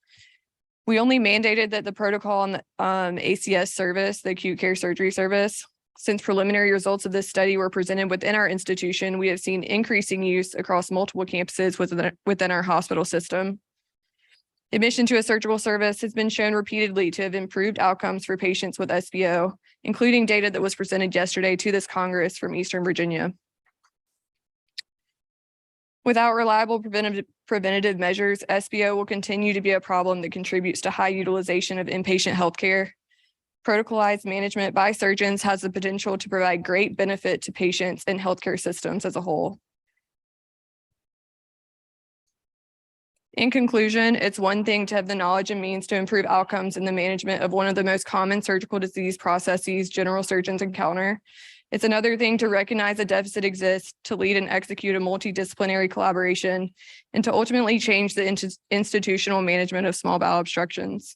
We only mandated that the protocol on the ACS service, the acute care surgery service. Since preliminary results of this study were presented within our institution, we have seen increasing use across multiple campuses within our hospital system. Admission to a surgical service has been shown repeatedly to have improved outcomes for patients with SBO, including data that was presented yesterday to this Congress from Eastern Virginia. Without reliable preventative measures, SBO will continue to be a problem that contributes to high utilization of inpatient healthcare. Protocolized management by surgeons has the potential to provide great benefit to patients and healthcare systems as a whole. In conclusion, it's one thing to have the knowledge and means to improve outcomes in the management of one of the most common surgical disease processes general surgeons encounter. It's another thing to recognize a deficit exists, to lead and execute a multidisciplinary collaboration, and to ultimately change the institutional management of small bowel obstructions.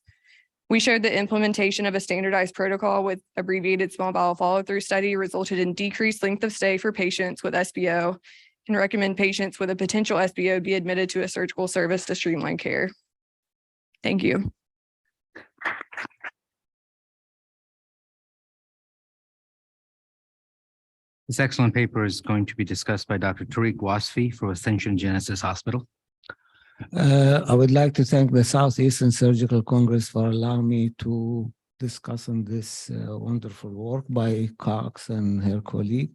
We showed the implementation of a standardized protocol with abbreviated small bowel follow-through study resulted in decreased length of stay for patients with SBO, and recommend patients with a potential SBO be admitted to a surgical service to streamline care. Thank you. This excellent paper is going to be discussed by Dr. Tariq Wasfi for Ascension Genesis Hospital. I would like to thank the Southeastern Surgical Congress for allowing me to discuss on this wonderful work by Cox and her colleague.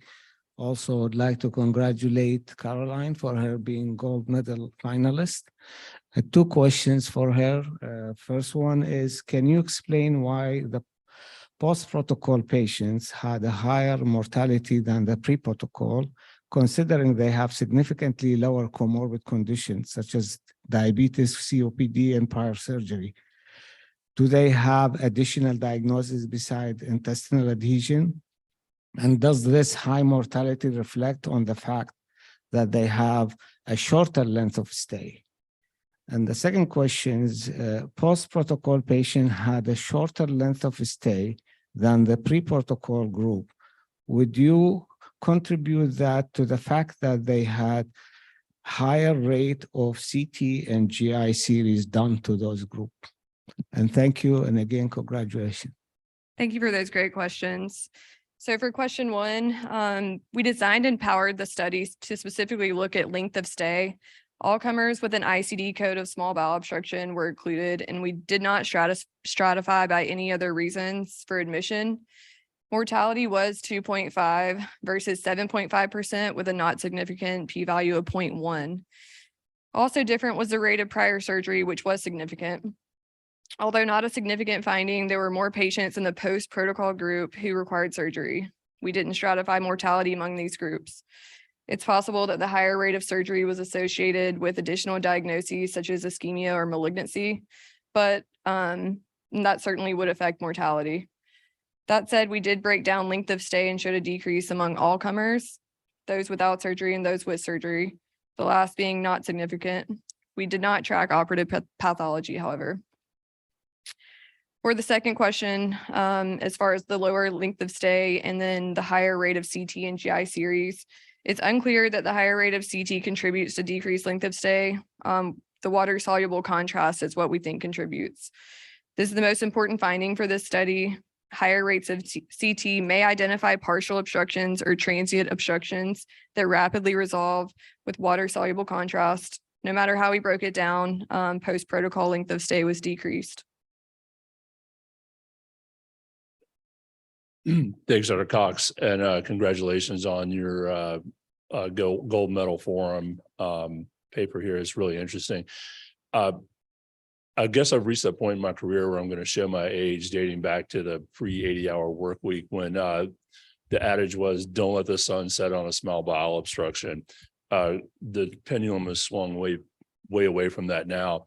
Also, I'd like to congratulate Caroline for her being gold medal finalist. I had two questions for her. First one is, can you explain why the post-protocol patients had a higher mortality than the pre-protocol, considering they have significantly lower comorbid conditions such as diabetes, COPD, and prior surgery? Do they have additional diagnoses besides intestinal adhesion? And does this high mortality reflect on the fact that they have a shorter length of stay? And the second question is, post-protocol patient had a shorter length of stay than the pre-protocol group. Would you contribute that to the fact that they had higher rate of CT and GI series done to those groups? And thank you. And again, congratulations. Thank you for those great questions. So for question one, we designed and powered the studies to specifically look at length of stay. All comers with an ICD code of small bowel obstruction were included, and we did not stratify by any other reasons for admission. Mortality was 2.5 versus 7.5% with a not significant p-value of 0.1. Also different was the rate of prior surgery, which was significant. Although not a significant finding, there were more patients in the post-protocol group who required surgery. We didn't stratify mortality among these groups. It's possible that the higher rate of surgery was associated with additional diagnoses such as ischemia or malignancy, but that certainly would affect mortality. That said, we did break down length of stay and showed a decrease among all comers, those without surgery and those with surgery, the last being not significant. We did not track operative pathology, however. For the second question, as far as the lower length of stay and then the higher rate of CT and GI series, it's unclear that the higher rate of CT contributes to decreased length of stay. The water-soluble contrast is what we think contributes. This is the most important finding for this study. Higher rates of CT may identify partial obstructions or transient obstructions that rapidly resolve with water-soluble contrast. No matter how we broke it down, post-protocol length of stay was decreased. Thanks, Dr. Cox, and congratulations on your gold medal forum paper here. It's really interesting. I guess I've reached that point in my career where I'm going to show my age, dating back to the pre-80-hour work week when the adage was, don't let the sun set on a small bowel obstruction. The pendulum has swung way away from that now.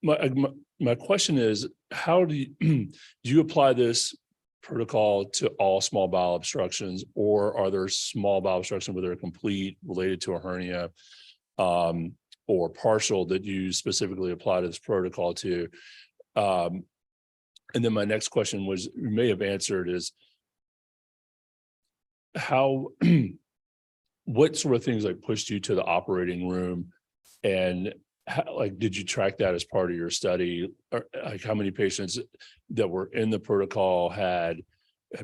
my question is, how do you, do you apply this protocol to all small bowel obstructions, or are there small bowel obstructions where they're complete related to a hernia or partial that you specifically apply this protocol to? And then my next question was, you may have answered, is how, what sort of things like pushed you to the operating room, and how, like, did you track that as part of your study? Or like, how many patients that were in the protocol had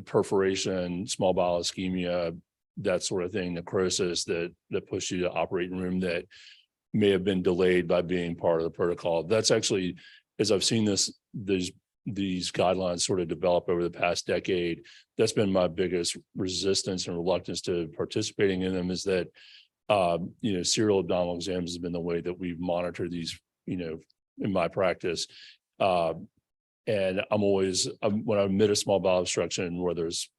perforation, small bowel ischemia, that sort of thing, necrosis that pushed you to the operating room that may have been delayed by being part of the protocol? That's actually, as I've seen these guidelines sort of develop over the past decade, that's been my biggest resistance and reluctance to participating in them, is that serial abdominal exams has been the way that we've monitored these, in my practice. And I'm always, when I admit a small bowel obstruction, whether it's,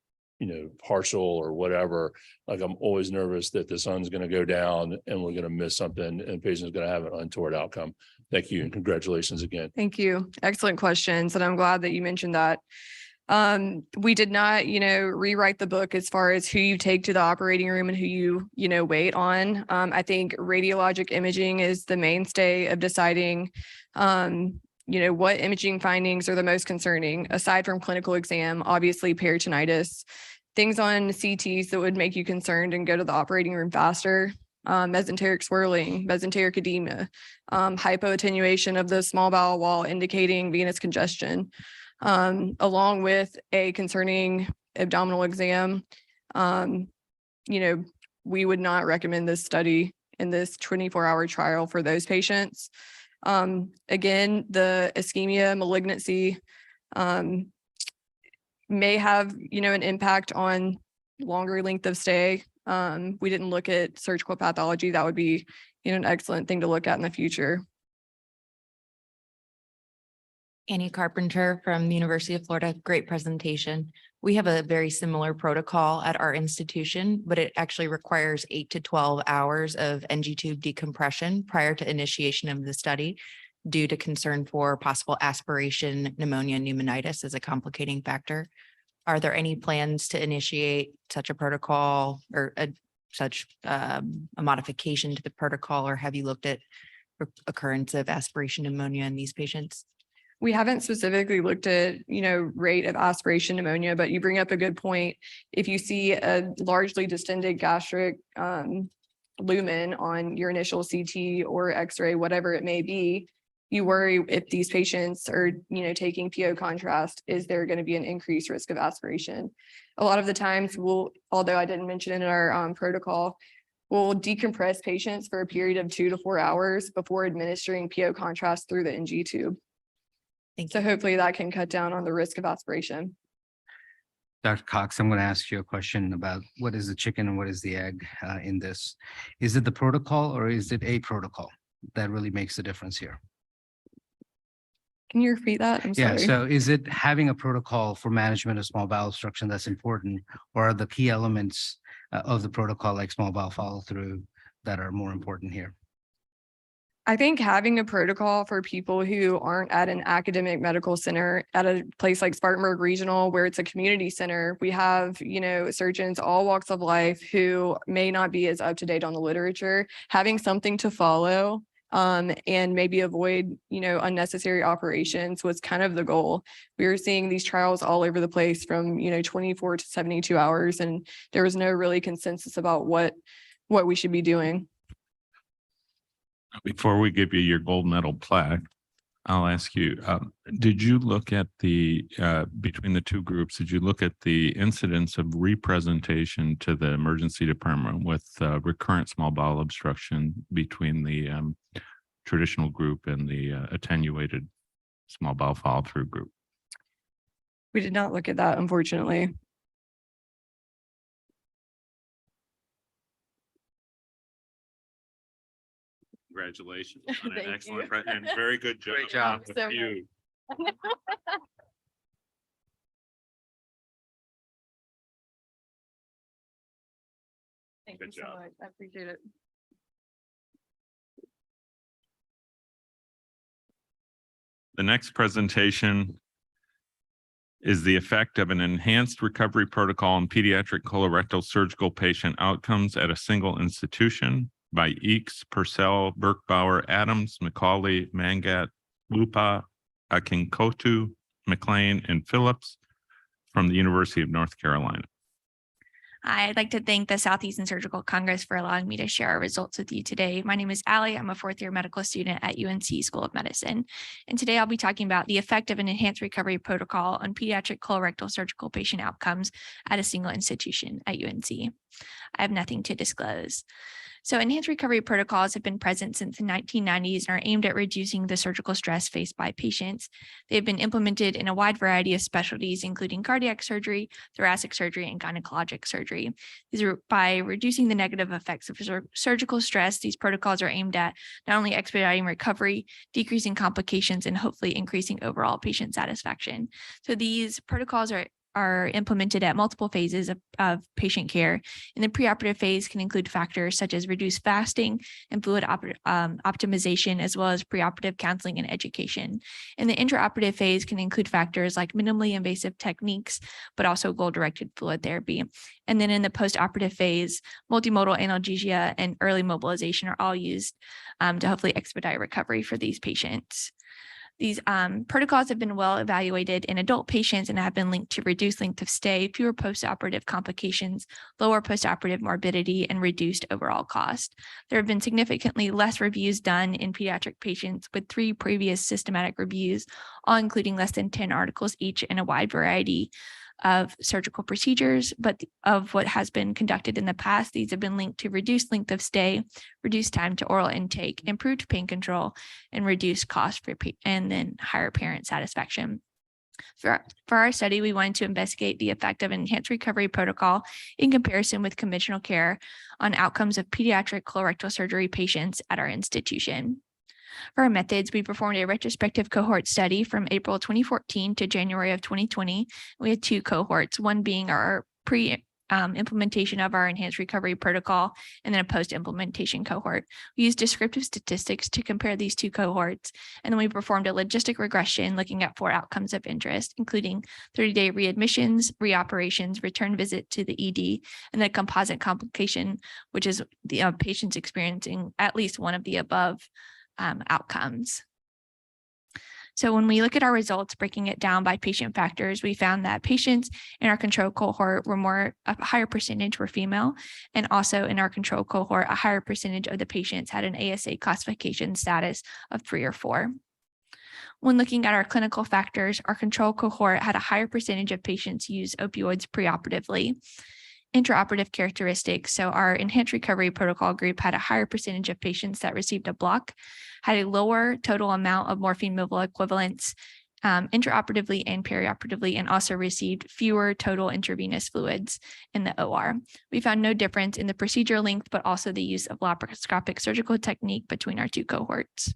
partial or whatever, like, I'm always nervous that the sun's going to go down and we're going to miss something and the patient's going to have an untoward outcome. Thank you. And congratulations again. Thank you. Excellent questions. And I'm glad that you mentioned that. We did not, rewrite the book as far as who you take to the operating room and who you, wait on. I think radiologic imaging is the mainstay of deciding, what imaging findings are the most concerning, aside from clinical exam, obviously peritonitis, things on CTs that would make you concerned and go to the operating room faster. Mesenteric swirling, mesenteric edema, hypoattenuation of the small bowel wall indicating venous congestion, along with a concerning abdominal exam. We would not recommend this study in this 24-hour trial for those patients. Again, the ischemia malignancy may have, an impact on longer length of stay. We didn't look at surgical pathology. That would be, an excellent thing to look at in the future. Annie Carpenter from the University of Florida. Great presentation. We have a very similar protocol at our institution, but it actually requires 8 to 12 hours of NG tube decompression prior to initiation of the study, due to concern for possible aspiration, pneumonia, and pneumonitis as a complicating factor. Are there any plans to initiate such a protocol or such a modification to the protocol, or have you looked at occurrence of aspiration pneumonia in these patients? We haven't specifically looked at, rate of aspiration pneumonia, but you bring up a good point. If you see a largely distended gastric lumen on your initial CT or X-ray, whatever it may be, you worry if these patients are, taking PO contrast, is there going to be an increased risk of aspiration? A lot of the times although I didn't mention it in our protocol, we'll decompress patients for a period of 2 to 4 hours before administering PO contrast through the NG tube. So hopefully that can cut down on the risk of aspiration. Dr. Cox, I'm going to ask you a question about what is the chicken and what is the egg in this. Is it the protocol or is it a protocol that really makes the difference here? Can you repeat that? I'm sorry. Yeah, so is it having a protocol for management of small bowel obstruction that's important, or are the key elements of the protocol, like small bowel follow through, that are more important here? I think having a protocol for people who aren't at an academic medical center, at a place like Spartanburg Regional, where it's a community center, we have, surgeons all walks of life who may not be as up to date on the literature. Having something to follow and maybe avoid, unnecessary operations was kind of the goal. We were seeing these trials all over the place from, 24 to 72 hours, and there was no really consensus about what we should be doing. Before we give you your gold medal plaque, I'll ask you, did you look at the, between the two groups, did you look at the incidence of representation to the emergency department with recurrent small bowel obstruction between the traditional group and the attenuated small bowel follow through group? We did not look at that, unfortunately. Congratulations on an Thank excellent you. and very good job. Great job. with So you. Thank Good you so job. much. I appreciate it. The next presentation is the effect of an enhanced recovery protocol on pediatric colorectal surgical patient outcomes at a single institution by Eakes, Purcell, Birkbauer, Adams, McCauley, Mangat, Lupa, Akinkotu, McLean, and Phillips from the University of North Carolina. I'd like to thank the Southeastern Surgical Congress for allowing me to share our results with you today. My name is Allie. I'm a fourth-year medical student at UNC School of Medicine. And today I'll be talking about the effect of an enhanced recovery protocol on pediatric colorectal surgical patient outcomes at a single institution at UNC. I have nothing to disclose. So enhanced recovery protocols have been present since the 1990s and are aimed at reducing the surgical stress faced by patients. They've been implemented in a wide variety of specialties, including cardiac surgery, thoracic surgery, and gynecologic surgery. These are by reducing the negative effects of surgical stress. These protocols are aimed at not only expediting recovery, decreasing complications, and hopefully increasing overall patient satisfaction. So these protocols are implemented at multiple phases of patient care. In the preoperative phase can include factors such as reduced fasting and fluid optimization, as well as preoperative counseling and education. In the intraoperative phase can include factors like minimally invasive techniques, but also goal-directed fluid therapy. And then in the postoperative phase, multimodal analgesia and early mobilization are all used to hopefully expedite recovery for these patients. These protocols have been well evaluated in adult patients and have been linked to reduced length of stay, fewer postoperative complications, lower postoperative morbidity, and reduced overall cost. There have been significantly less reviews done in pediatric patients, with 3 previous systematic reviews, all including less than 10 articles each in a wide variety of surgical procedures, but of what has been conducted in the past. These have been linked to reduced length of stay, reduced time to oral intake, improved pain control, and reduced cost and then higher parent satisfaction. For our study, we wanted to investigate the effect of an enhanced recovery protocol in comparison with conventional care on outcomes of pediatric colorectal surgery patients at our institution. For our methods, we performed a retrospective cohort study from April 2014 to January of 2020. We had 2 cohorts, one being our implementation of our enhanced recovery protocol, and then a post-implementation cohort. We used descriptive statistics to compare these 2 cohorts, and then we performed a logistic regression looking at 4 outcomes of interest, including 30-day readmissions, reoperations, return visit to the ED, and the composite complication, which is the patients experiencing at least one of the above outcomes. So when we look at our results, breaking it down by patient factors, we found that patients in our control cohort were a higher percentage were female, and also in our control cohort, a higher percentage of the patients had an ASA classification status of 3 or 4. When looking at our clinical factors, our control cohort had a higher percentage of patients use opioids preoperatively. Intraoperative characteristics. So our enhanced recovery protocol group had a higher percentage of patients that received a block, had a lower total amount of morphine removal equivalents intraoperatively and perioperatively, and also received fewer total intravenous fluids in the OR. We found no difference in the procedure length, but also the use of laparoscopic surgical technique between our 2 cohorts.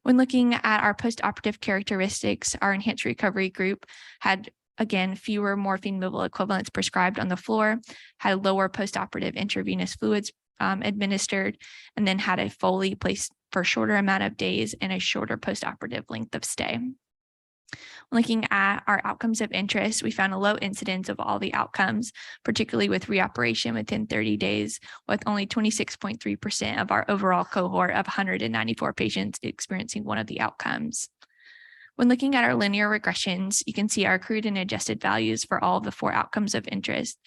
When looking at our postoperative characteristics, our enhanced recovery group had again, fewer morphine removal equivalents prescribed on the floor, had lower postoperative intravenous fluids administered, and then had a Foley placed for a shorter amount of days and a shorter postoperative length of stay. Looking at our outcomes of interest, we found a low incidence of all the outcomes, particularly with reoperation within 30 days, with only 26.3% of our overall cohort of 194 patients experiencing one of the outcomes. When looking at our linear regressions, you can see our accrued and adjusted values for all of the 4 outcomes of interest.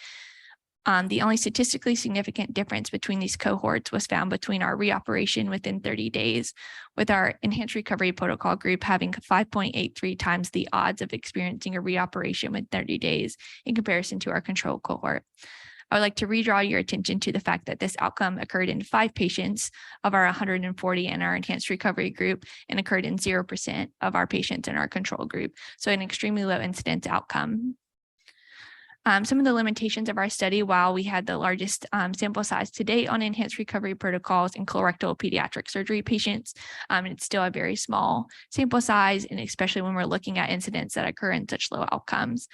The only statistically significant difference between these cohorts was found between our reoperation within 30 days, with our enhanced recovery protocol group having 5.83 times the odds of experiencing a reoperation within 30 days in comparison to our control cohort. I would like to redraw your attention to the fact that this outcome occurred in 5 patients of our 140 in our enhanced recovery group and occurred in 0% of our patients in our control group. So an extremely low incidence outcome. Some of the limitations of our study, while we had the largest sample size to date on enhanced recovery protocols in colorectal pediatric surgery patients, it's still a very small sample size, and especially when we're looking at incidents that occur in such low outcomes.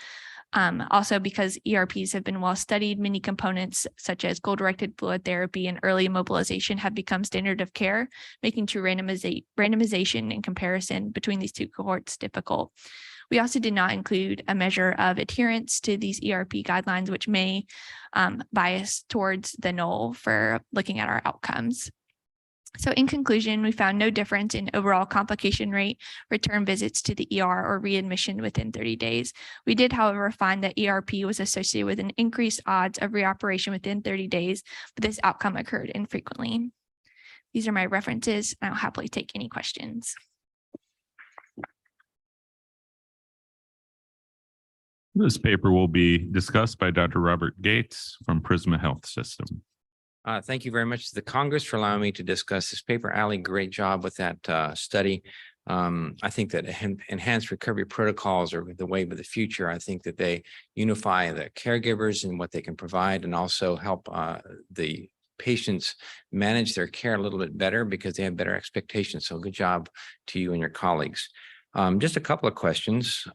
Also, because ERPs have been well studied, many components such as goal-directed fluid therapy and early immobilization have become standard of care, making true randomization and comparison between these two cohorts difficult. We also did not include a measure of adherence to these ERP guidelines, which may bias towards the null for looking at our outcomes. So in conclusion, we found no difference in overall complication rate, return visits to the ER, or readmission within 30 days. We did, however, find that ERP was associated with an increased odds of reoperation within 30 days, but this outcome occurred infrequently. These are my references, and I'll happily take any questions. This paper will be discussed by Dr. Robert Gates from Prisma Health System. Thank you very much to the Congress for allowing me to discuss this paper. Ali, great job with that study. I think that enhanced recovery protocols are the wave of the future. I think that they unify the caregivers and what they can provide, and also help the patients manage their care a little bit better because they have better expectations. So good job to you and your colleagues. Just a couple of questions.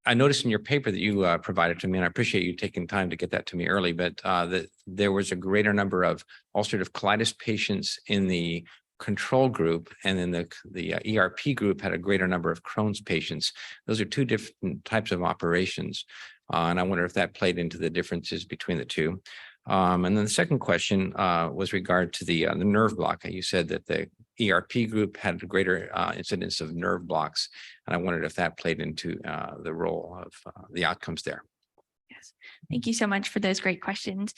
I noticed in your paper that you provided to me, and I appreciate you taking time to get that to me early, but that there was a greater number of ulcerative colitis patients in the control group, and then the ERP group had a greater number of Crohn's patients. Those are two different types of operations, and I wonder if that played into the differences between the two. And then the second question was regard to the nerve block. You said that the ERP group had a greater incidence of nerve blocks, and I wondered if that played into the role of the outcomes there. Yes, thank you so much for those great questions.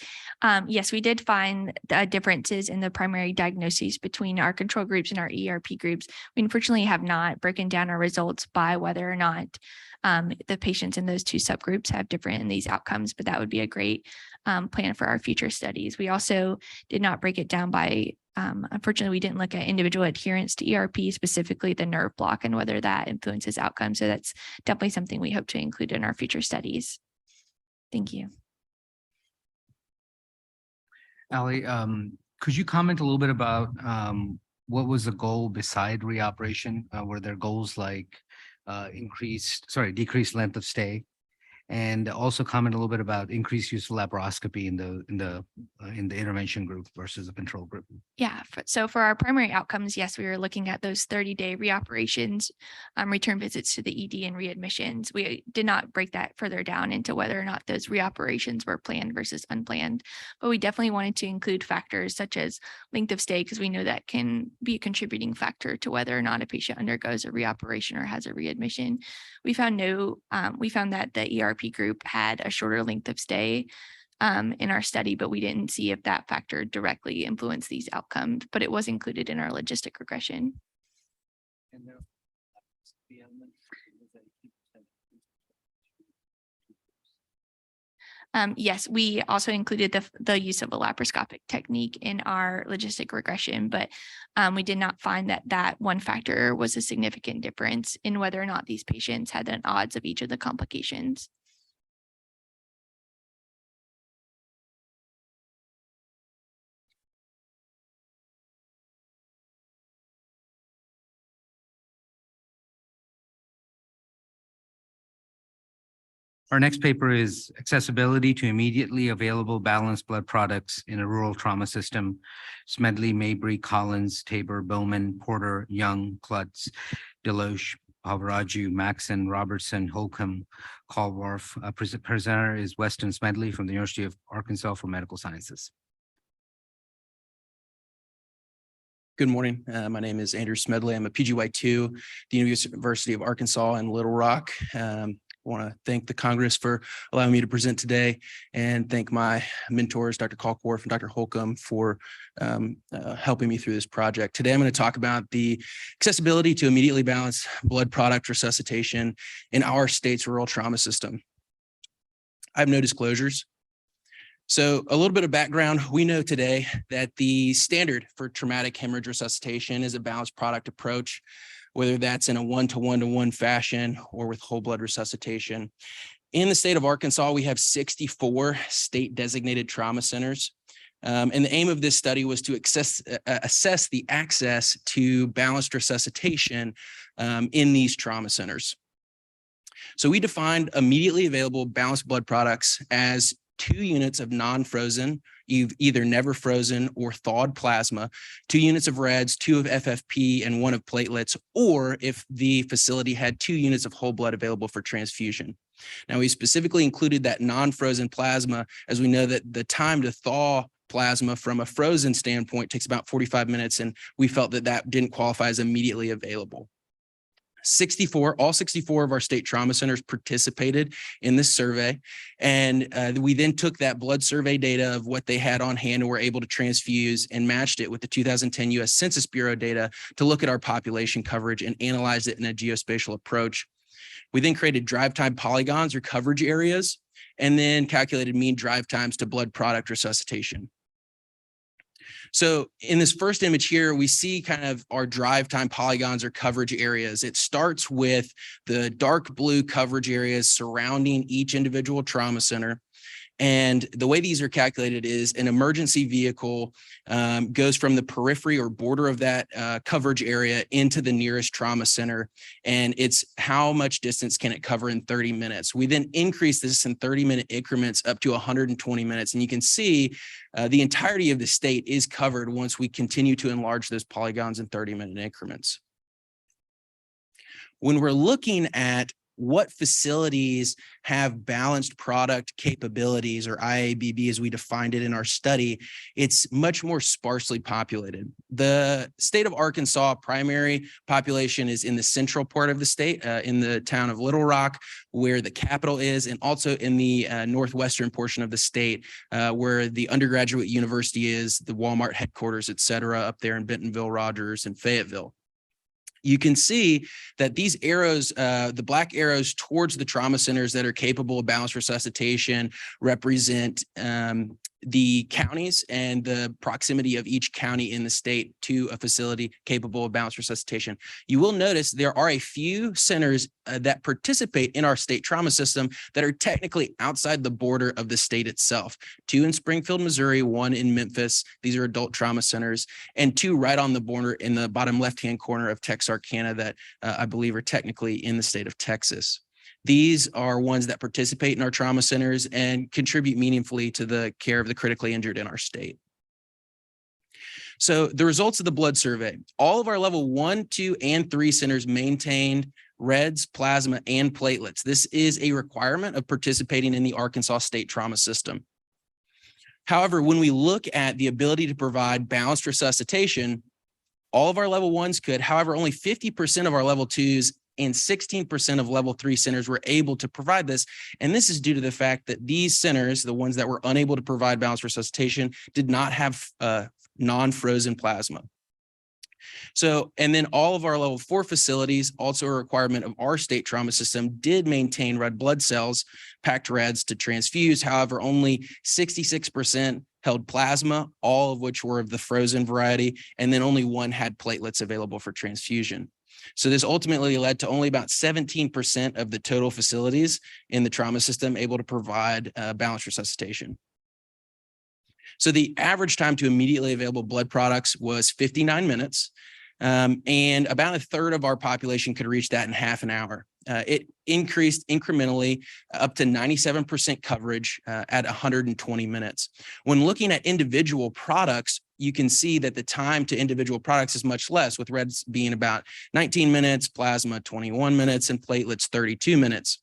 Yes, we did find differences in the primary diagnoses between our control groups and our ERP groups. We unfortunately have not broken down our results by whether or not the patients in those two subgroups have different in these outcomes, but that would be a great plan for our future studies. We also did not break it down by, unfortunately, we didn't look at individual adherence to ERP, specifically the nerve block, and whether that influences outcomes. So that's definitely something we hope to include in our future studies. Thank you. Ali, could you comment a little bit about what was the goal beside reoperation? Were there goals like decreased length of stay? And also comment a little bit about increased use of laparoscopy in the intervention group versus the control group. Yeah, so for our primary outcomes, yes, we were looking at those 30-day reoperations, return visits to the ED, and readmissions. We did not break that further down into whether or not those reoperations were planned versus unplanned, but we definitely wanted to include factors such as length of stay, because we know that can be a contributing factor to whether or not a patient undergoes a reoperation or has a readmission. We found that the ERP group had a shorter length of stay in our study, but we didn't see if that factor directly influenced these outcomes, but it was included in our logistic regression. Yes, we also included the use of a laparoscopic technique in our logistic regression, but we did not find that one factor was a significant difference in whether or not these patients had an odds of each of the complications. Our next paper is accessibility to immediately available balanced blood products in a rural trauma system. Smedley, Mabry, Collins, Tabor, Bowman, Porter, Young, Klutz, Deloche, Pavaraju, Maxon, Robertson, Holcomb, Colwarf. Presenter is Weston Smedley from the University of Arkansas for Medical Sciences. Good morning. My name is Andrew Smedley. I'm a PGY2, the University of Arkansas in Little Rock. I want to thank the Congress for allowing me to present today, and thank my mentors, Dr. Colcorf and Dr. Holcomb, for helping me through this project. Today, I'm going to talk about the accessibility to immediately balanced blood product resuscitation in our state's rural trauma system. I have no disclosures. So a little bit of background. We know today that the standard for traumatic hemorrhage resuscitation is a balanced product approach, whether that's in a 1-to-1-to-1 fashion or with whole blood resuscitation. In the state of Arkansas, we have 64 state designated trauma centers. And the aim of this study was to assess the access to balanced resuscitation in these trauma centers. So we defined immediately available balanced blood products as 2 units of non-frozen, either never frozen or thawed plasma, 2 units of reds, 2 of FFP, and 1 of platelets, or if the facility had 2 units of whole blood available for transfusion. Now, we specifically included that non-frozen plasma as we know that the time to thaw plasma from a frozen standpoint takes about 45 minutes, and we felt that that didn't qualify as immediately available. All 64 of our state trauma centers participated in this survey. And we then took that blood survey data of what they had on hand and were able to transfuse and matched it with the 2010 US Census Bureau data to look at our population coverage and analyze it in a geospatial approach. We then created drive time polygons or coverage areas, and then calculated mean drive times to blood product resuscitation. So in this first image here, we see kind of our drive time polygons or coverage areas. It starts with the dark blue coverage areas surrounding each individual trauma center. And the way these are calculated is an emergency vehicle goes from the periphery or border of that coverage area into the nearest trauma center. And it's how much distance can it cover in 30 minutes. We then increase this in 30-minute increments up to 120 minutes. And you can see the entirety of the state is covered once we continue to enlarge those polygons in 30-minute increments. When we're looking at what facilities have balanced product capabilities, or IABB as we defined it in our study, it's much more sparsely populated. The state of Arkansas primary population is in the central part of the state, in the town of Little Rock, where the capital is, and also in the northwestern portion of the state, where the undergraduate university is, the Walmart headquarters, et cetera, up there in Bentonville, Rogers, and Fayetteville. You can see that these arrows, the black arrows towards the trauma centers that are capable of balanced resuscitation represent the counties and the proximity of each county in the state to a facility capable of balanced resuscitation. You will notice there are a few centers that participate in our state trauma system that are technically outside the border of the state itself. 2 in Springfield, Missouri, 1 in Memphis. These are adult trauma centers, and 2 right on the border in the bottom left-hand corner of Texarkana that I believe are technically in the state of Texas. These are ones that participate in our trauma centers and contribute meaningfully to the care of the critically injured in our state. So the results of the blood survey, all of our level 1, 2, and 3 centers maintained reds, plasma, and platelets. This is a requirement of participating in the Arkansas state trauma system. However, when we look at the ability to provide balanced resuscitation, all of our level 1s could, however, only 50% of our level 2s and 16% of level 3 centers were able to provide this. And this is due to the fact that these centers, the ones that were unable to provide balanced resuscitation, did not have non-frozen plasma. So, and then all of our level 4 facilities, also a requirement of our state trauma system, did maintain red blood cells, packed reds to transfuse. However, only 66% held plasma, all of which were of the frozen variety, and then only 1 had platelets available for transfusion. So this ultimately led to only about 17% of the total facilities in the trauma system able to provide balanced resuscitation. So the average time to immediately available blood products was 59 minutes, and about a third of our population could reach that in half an hour. It increased incrementally up to 97% coverage at 120 minutes. When looking at individual products, you can see that the time to individual products is much less, with reds being about 19 minutes, plasma 21 minutes, and platelets 32 minutes.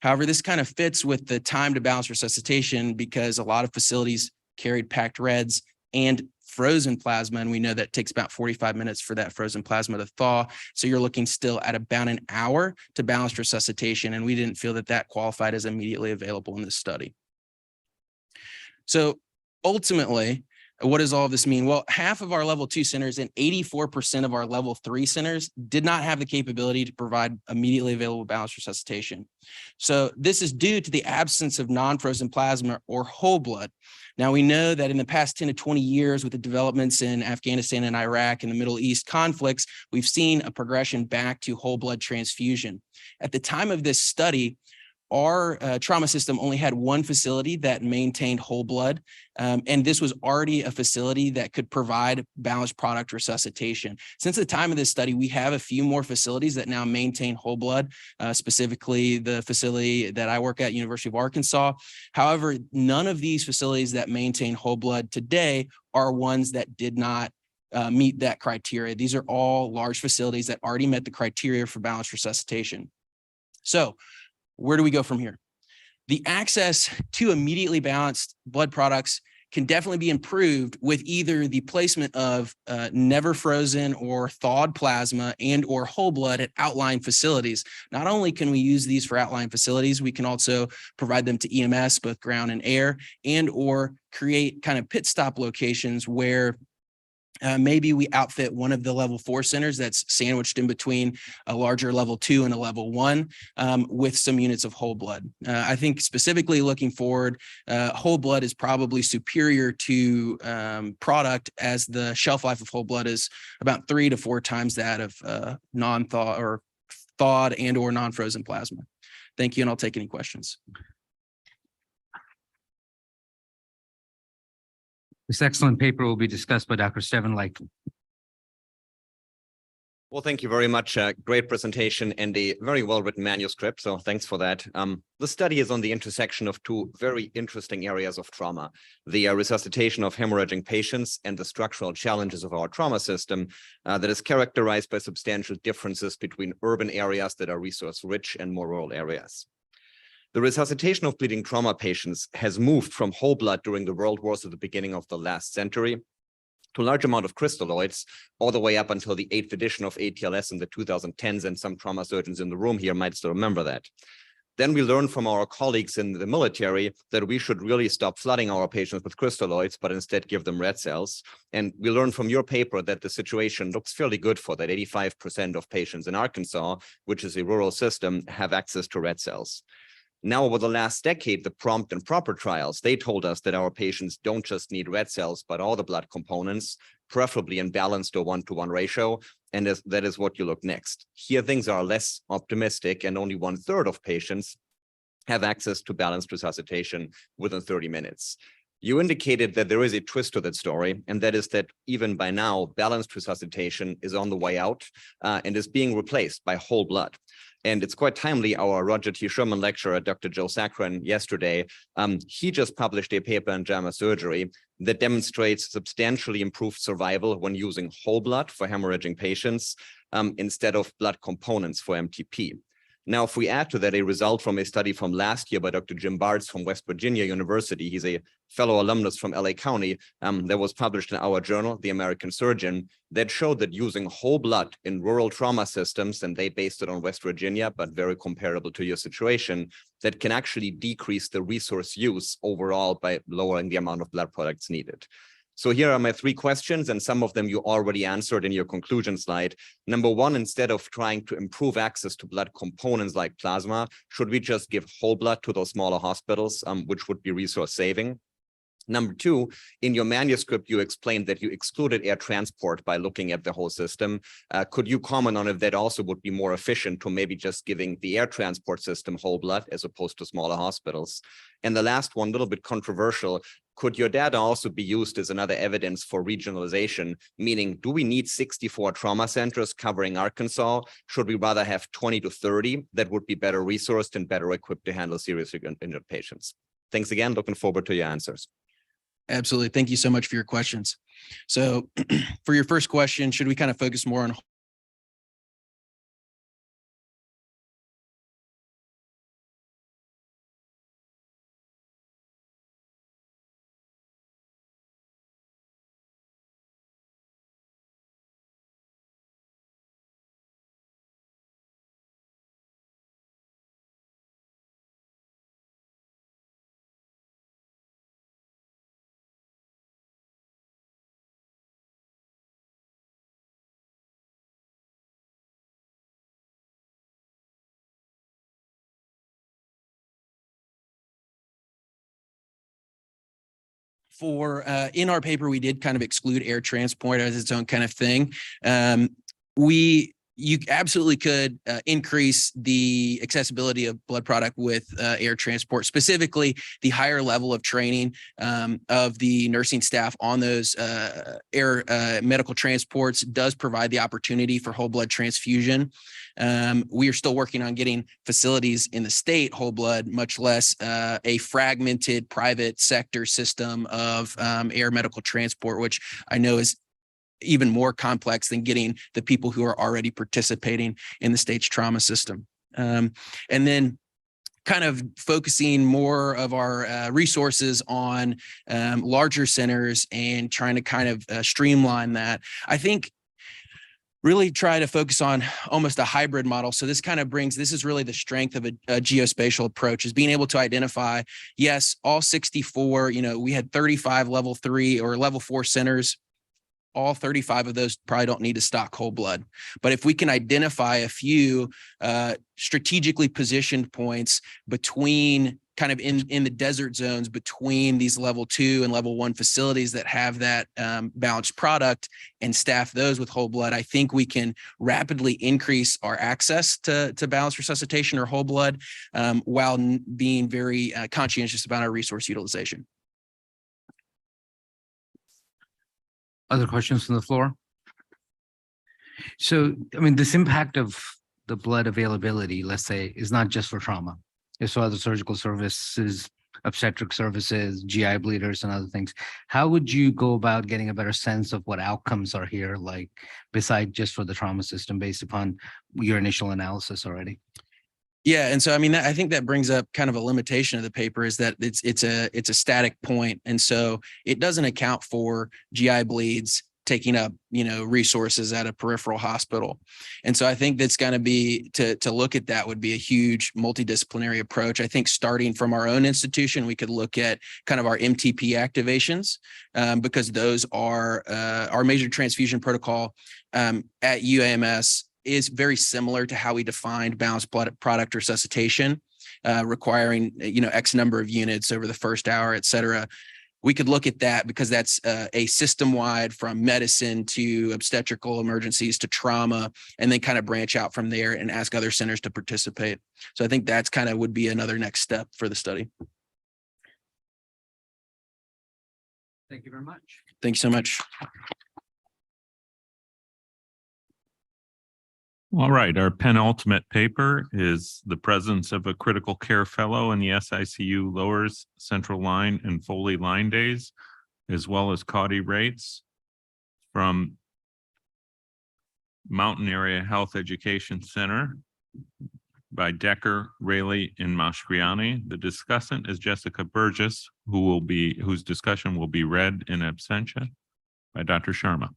However, this kind of fits with the time to balance resuscitation because a lot of facilities carried packed reds and frozen plasma, and we know that it takes about 45 minutes for that frozen plasma to thaw. So you're looking still at about an hour to balance resuscitation, and we didn't feel that that qualified as immediately available in this study. So ultimately, what does all of this mean? Well, half of our level 2 centers and 84% of our level 3 centers did not have the capability to provide immediately available balanced resuscitation. So this is due to the absence of non-frozen plasma or whole blood. Now, we know that in the past 10 to 20 years with the developments in Afghanistan and Iraq and the Middle East conflicts, we've seen a progression back to whole blood transfusion. At the time of this study, our trauma system only had one facility that maintained whole blood. And this was already a facility that could provide balanced product resuscitation. Since the time of this study, we have a few more facilities that now maintain whole blood, specifically the facility that I work at, University of Arkansas. However, none of these facilities that maintain whole blood today are ones that did not meet that criteria. These are all large facilities that already met the criteria for balanced resuscitation. So where do we go from here? The access to immediately balanced blood products can definitely be improved with either the placement of never frozen or thawed plasma and or whole blood at outlying facilities. Not only can we use these for outlying facilities, we can also provide them to EMS, both ground and air, and or create kind of pit stop locations where maybe we outfit one of the level 4 centers that's sandwiched in between a larger level 2 and a level 1 with some units of whole blood. I think specifically looking forward, whole blood is probably superior to product, as the shelf life of whole blood is about 3 to 4 times that of non-thaw or thawed and or non-frozen plasma. Thank you, and I'll take any questions. This excellent paper will be discussed by Dr. Steven Leighton. Well, thank you very much. Great presentation and a very well-written manuscript. So thanks for that. The study is on the intersection of two very interesting areas of trauma, the resuscitation of hemorrhaging patients and the structural challenges of our trauma system that is characterized by substantial differences between urban areas that are resource-rich and more rural areas. The resuscitation of bleeding trauma patients has moved from whole blood during the world wars at the beginning of the last century to a large amount of crystalloids, all the way up until the 8th edition of ATLS in the 2010s, and some trauma surgeons in the room here might still remember that. Then we learned from our colleagues in the military that we should really stop flooding our patients with crystalloids, but instead give them red cells. And we learned from your paper that the situation looks fairly good for that. 85% of patients in Arkansas, which is a rural system, have access to red cells. Now, over the last decade, the prompt and proper trials, they told us that our patients don't just need red cells, but all the blood components, preferably in balanced or 1-to-1 ratio. And that is what you look next. Here, things are less optimistic, and only 1/3 of patients have access to balanced resuscitation within 30 minutes. You indicated that there is a twist to that story, and that is that even by now, balanced resuscitation is on the way out and is being replaced by whole blood. And it's quite timely, our Roger T. Sherman lecturer, Dr. Joe Saccharin, yesterday, he just published a paper in JAMA Surgery that demonstrates substantially improved survival when using whole blood for hemorrhaging patients instead of blood components for MTP. Now, if we add to that a result from a study from last year by Dr. Jim Bartz from West Virginia University, he's a fellow alumnus from LA County, that was published in our journal, The American Surgeon, that showed that using whole blood in rural trauma systems, and they based it on West Virginia, but very comparable to your situation, that can actually decrease the resource use overall by lowering the amount of blood products needed. So here are my 3 questions, and some of them you already answered in your conclusion slide. Number 1, instead of trying to improve access to blood components like plasma, should we just give whole blood to those smaller hospitals, which would be resource saving? Number 2, in your manuscript, you explained that you excluded air transport by looking at the whole system. Could you comment on if that also would be more efficient to maybe just giving the air transport system whole blood as opposed to smaller hospitals? And the last one, a little bit controversial, could your data also be used as another evidence for regionalization? Meaning, do we need 64 trauma centers covering Arkansas? Should we rather have 20 to 30 that would be better resourced and better equipped to handle seriously injured patients? Thanks again. Looking forward to your answers. Absolutely. Thank you so much for your questions. So for your first question, should we kind of focus more on in our paper, we did kind of exclude air transport as its own kind of thing. We you absolutely could increase the accessibility of blood product with air transport, specifically the higher level of training of the nursing staff on those air medical transports does provide the opportunity for whole blood transfusion. We are still working on getting facilities in the state whole blood, much less a fragmented private sector system of air medical transport, which I know is even more complex than getting the people who are already participating in the state's trauma system. And then kind of focusing more of our resources on larger centers and trying to kind of streamline that. I think really try to focus on almost a hybrid model. So this kind of this is really the strength of a geospatial approach, is being able to identify, yes, all 64, we had 35 level 3 or level 4 centers. All 35 of those probably don't need to stock whole blood. But if we can identify a few strategically positioned points between kind of in the desert zones between these level 2 and level 1 facilities that have that balanced product and staff those with whole blood, I think we can rapidly increase our access to balanced resuscitation or whole blood while being very conscientious about our resource utilization. Other questions from the floor? So, I mean, this impact of the blood availability, let's say, is not just for trauma. It's for other surgical services, obstetric services, GI bleeders, and other things. How would you go about getting a better sense of what outcomes are here, like beside just for the trauma system, based upon your initial analysis already? Yeah, and so I mean, I think that brings up kind of a limitation of the paper, is that it's a static point, and so it doesn't account for GI bleeds taking up resources at a peripheral hospital. And so I think that's going to be to look at that would be a huge multidisciplinary approach. I think starting from our own institution, we could look at kind of our MTP activations because those are our major transfusion protocol at UAMS is very similar to how we defined balanced blood product resuscitation, requiring, X number of units over the first hour, et cetera. We could look at that because that's a system-wide, from medicine to obstetrical emergencies to trauma, and then kind of branch out from there and ask other centers to participate. So I think that's kind of would be another next step for the study. Thank you very much. Thank you so much. All right, our penultimate paper is the presence of a critical care fellow in the SICU lowers central line and Foley line days, as well as CAUTI rates, from Mountain Area Health Education Center by Decker, Rayleigh, and Mastroianni. The discussant is Jessica Burgess, whose discussion will be read in absentia by Dr. Sharma.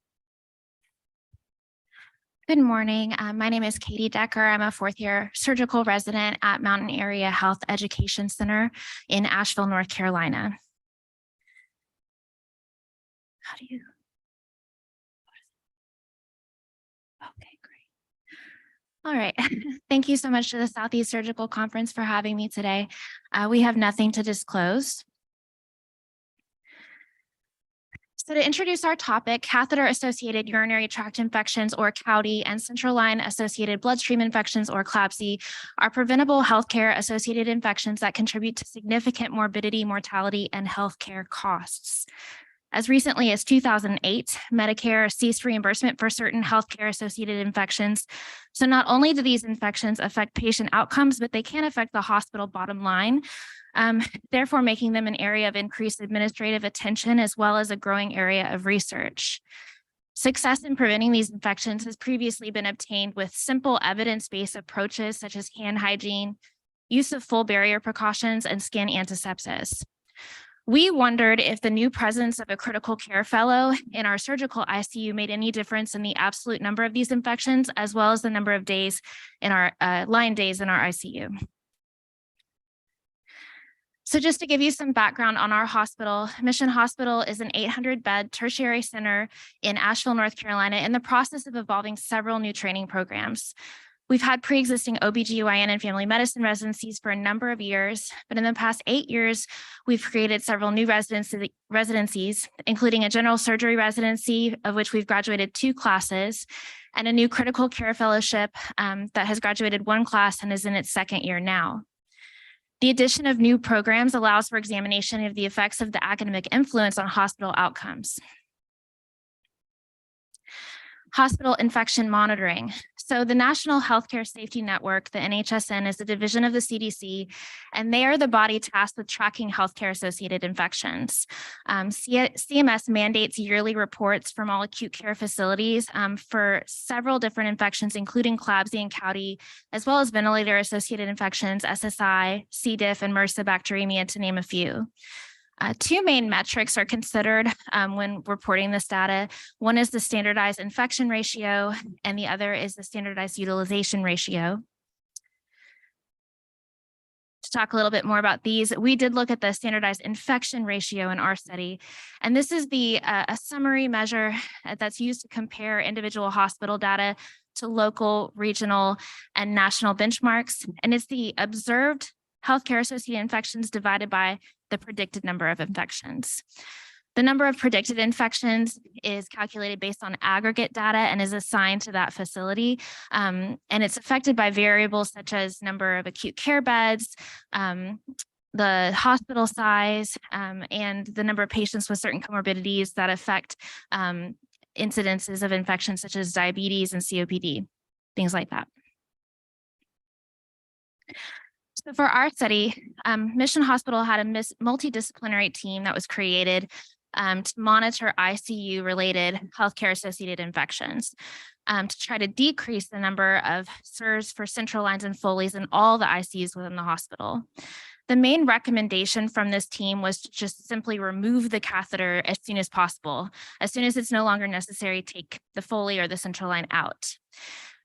Good morning. My name is Katie Decker. I'm a fourth-year surgical resident at Mountain Area Health Education Center in Asheville, North Carolina. How do you? Okay, great. All right. Thank you so much to the Southeast Surgical Conference for having me today. We have nothing to disclose. So to introduce our topic, catheter-associated urinary tract infections, or CAUTI, and central line-associated bloodstream infections, or CLABSI, are preventable healthcare-associated infections that contribute to significant morbidity, mortality, and healthcare costs. As recently as 2008, Medicare ceased reimbursement for certain healthcare-associated infections. So not only do these infections affect patient outcomes, but they can affect the hospital bottom line, therefore making them an area of increased administrative attention as well as a growing area of research. Success in preventing these infections has previously been obtained with simple evidence-based approaches such as hand hygiene, use of full barrier precautions, and skin antisepsis. We wondered if the new presence of a critical care fellow in our surgical ICU made any difference in the absolute number of these infections, as well as the number of days in our line days in our ICU. So just to give you some background on our hospital, Mission Hospital is an 800-bed tertiary center in Asheville, North Carolina, in the process of evolving several new training programs. We've had pre-existing OBGYN and family medicine residencies for a number of years, but in the past 8 years, we've created several new residencies, including a general surgery residency, of which we've graduated 2 classes, and a new critical care fellowship that has graduated 1 class and is in its 2nd year now. The addition of new programs allows for examination of the effects of the academic influence on hospital outcomes. Hospital infection monitoring. So the National Healthcare Safety Network, the NHSN, is a division of the CDC, and they are the body tasked with tracking healthcare-associated infections. CMS mandates yearly reports from all acute care facilities for several different infections, including Klebsiella and Cowdy, as well as ventilator-associated infections, SSI, C. diff, and MRSA bacteremia, to name a few. 2 main metrics are considered when reporting this data. One is the standardized infection ratio, and the other is the standardized utilization ratio. To talk a little bit more about these, we did look at the standardized infection ratio in our study, and this is a summary measure that's used to compare individual hospital data to local, regional, and national benchmarks, and it's the observed healthcare-associated infections divided by the predicted number of infections. The number of predicted infections is calculated based on aggregate data and is assigned to that facility. And it's affected by variables such as number of acute care beds, the hospital size, and the number of patients with certain comorbidities that affect incidences of infections such as diabetes and COPD, things like that. So for our study, Mission Hospital had a multidisciplinary team that was created to monitor ICU-related healthcare-associated infections to try to decrease the number of SIRS for central lines and Foleys in all the ICUs within the hospital. The main recommendation from this team was to just simply remove the catheter as soon as possible. As soon as it's no longer necessary, take the Foley or the central line out.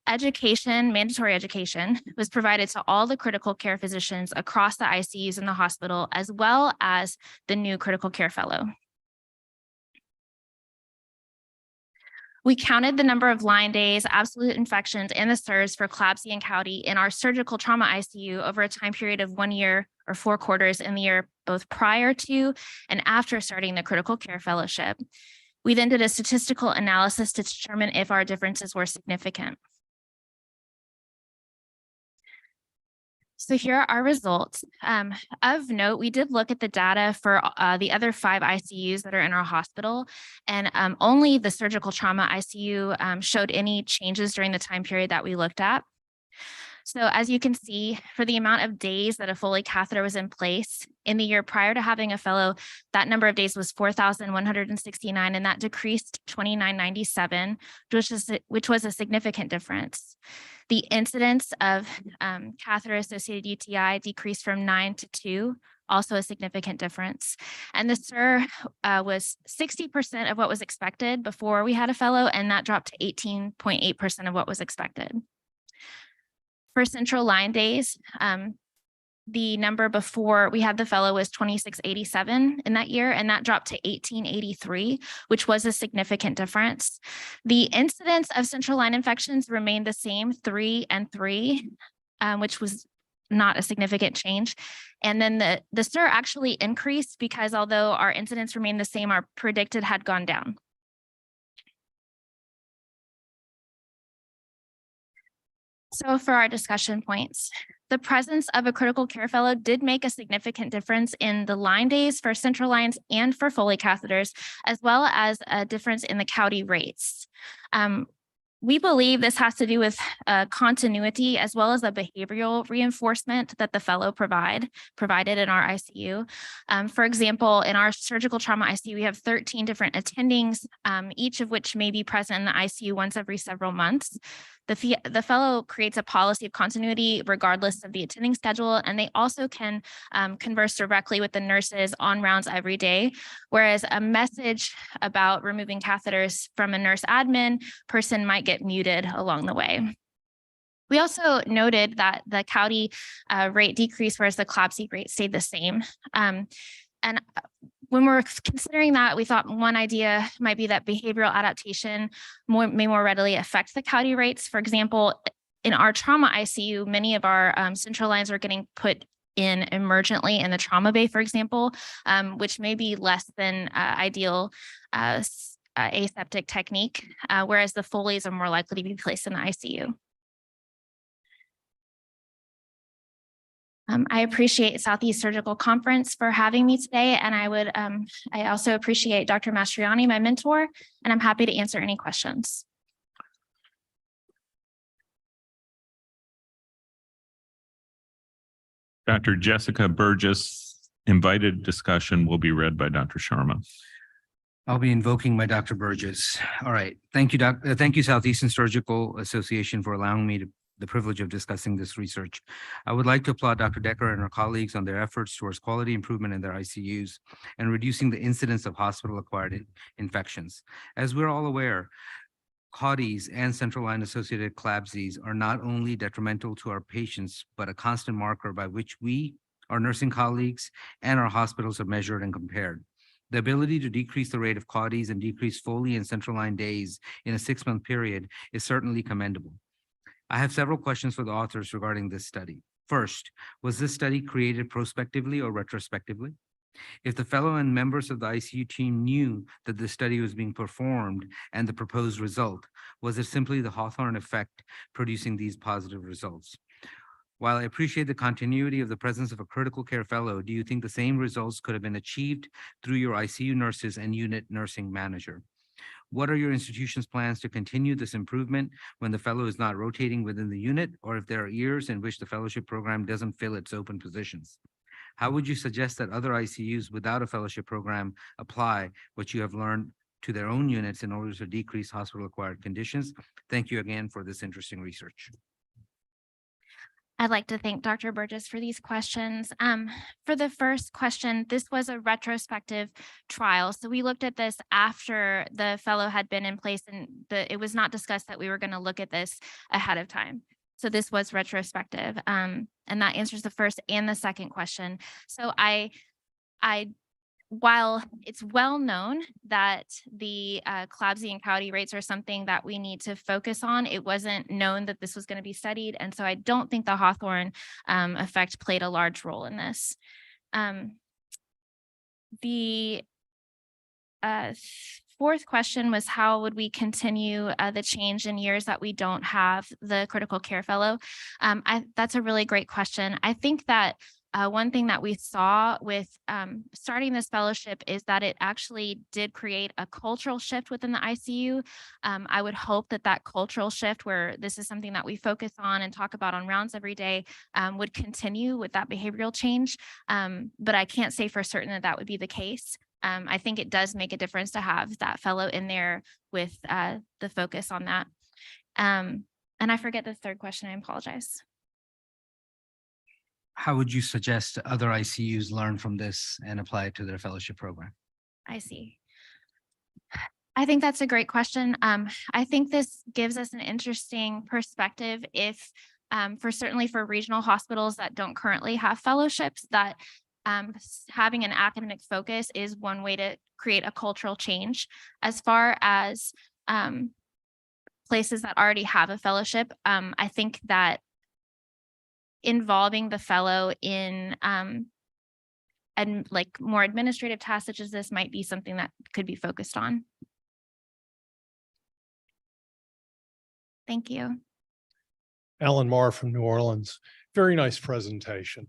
Education, mandatory education, was provided to all the critical care physicians across the ICUs in the hospital, as well as the new critical care fellow. We counted the number of line days, absolute infections, and the SIRS for Klebsiella and Cowdy in our surgical trauma ICU over a time period of 1 year or 4 quarters in the year, both prior to and after starting the critical care fellowship. We then did a statistical analysis to determine if our differences were significant. So here are our results. Of note, we did look at the data for the other 5 ICUs that are in our hospital, and only the surgical trauma ICU showed any changes during the time period that we looked at. So as you can see, for the amount of days that a Foley catheter was in place in the year prior to having a fellow, that number of days was 4,169, and that decreased 2,997, which was a significant difference. The incidence of catheter-associated UTI decreased from 9 to 2, also a significant difference. And the SIR was 60% of what was expected before we had a fellow, and that dropped to 18.8% of what was expected. For central line days, the number before we had the fellow was 2687 in that year, and that dropped to 1883, which was a significant difference. The incidence of central line infections remained the same, 3 and 3, which was not a significant change. And then the SIR actually increased because although our incidence remained the same, our predicted had gone down. So for our discussion points, the presence of a critical care fellow did make a significant difference in the line days for central lines and for Foley catheters, as well as a difference in the Cowdy rates. We believe this has to do with continuity as well as a behavioral reinforcement that the fellow provided in our ICU. For example, in our surgical trauma ICU, we have 13 different attendings, each of which may be present in the ICU once every several months. The fellow creates a policy of continuity regardless of the attending schedule, and they also can converse directly with the nurses on rounds every day, whereas a message about removing catheters from a nurse admin person might get muted along the way. We also noted that the Cowdy rate decreased, whereas the Klebsiella rate stayed the same. And when we're considering that, we thought one idea might be that behavioral adaptation may more readily affect the Cowdy rates. For example, in our trauma ICU, many of our central lines are getting put in emergently in the trauma bay, for example, which may be less than ideal aseptic technique, whereas the Foleys are more likely to be placed in the ICU. I appreciate Southeast Surgical Conference for having me today, and I also appreciate Dr. Mastriani, my mentor, and I'm happy to answer any questions. Dr. Jessica Burgess, invited discussion will be read by Dr. Sharma. I'll be invoking my Dr. Burgess. All right. Thank you, thank you, Southeastern Surgical Association, for allowing me the privilege of discussing this research. I would like to applaud Dr. Decker and her colleagues on their efforts towards quality improvement in their ICUs and reducing the incidence of hospital-acquired infections. As we're all aware, CAUDIs and central line associated CLABSIs are not only detrimental to our patients, but a constant marker by which we, our nursing colleagues, and our hospitals are measured and compared. The ability to decrease the rate of CAUDIs and decrease Foley and central line days in a 6-month period is certainly commendable. I have several questions for the authors regarding this study. First, was this study created prospectively or retrospectively? If the fellow and members of the ICU team knew that the study was being performed and the proposed result, was it simply the Hawthorne effect producing these positive results? While I appreciate the continuity of the presence of a critical care fellow, do you think the same results could have been achieved through your ICU nurses and unit nursing manager? What are your institution's plans to continue this improvement when the fellow is not rotating within the unit, or if there are years in which the fellowship program doesn't fill its open positions? How would you suggest that other ICUs without a fellowship program apply what you have learned to their own units in order to decrease hospital-acquired conditions? Thank you again for this interesting research. I'd like to thank Dr. Burgess for these questions. For the first question, this was a retrospective trial. So we looked at this after the fellow had been in place, and it was not discussed that we were going to look at this ahead of time. So this was retrospective. And that answers the first and the second question. So while it's well known that the CLABSI and CAUDI rates are something that we need to focus on, it wasn't known that this was going to be studied. And so I don't think the Hawthorne effect played a large role in this. The fourth question was, how would we continue the change in years that we don't have the critical care fellow? That's a really great question. I think that one thing that we saw with starting this fellowship is that it actually did create a cultural shift within the ICU. I would hope that that cultural shift, where this is something that we focus on and talk about on rounds every day, would continue with that behavioral change. But I can't say for certain that that would be the case. I think it does make a difference to have that fellow in there with the focus on that. And I forget the third question. I apologize. How would you suggest other ICUs learn from this and apply it to their fellowship program? I see. I think that's a great question. I think this gives us an interesting perspective if certainly for regional hospitals that don't currently have fellowships, that having an academic focus is one way to create a cultural change. As far as places that already have a fellowship, I think that involving the fellow in and like more administrative tasks such as this might be something that could be focused on. Thank you. Alan Marr from New Orleans. Very nice presentation.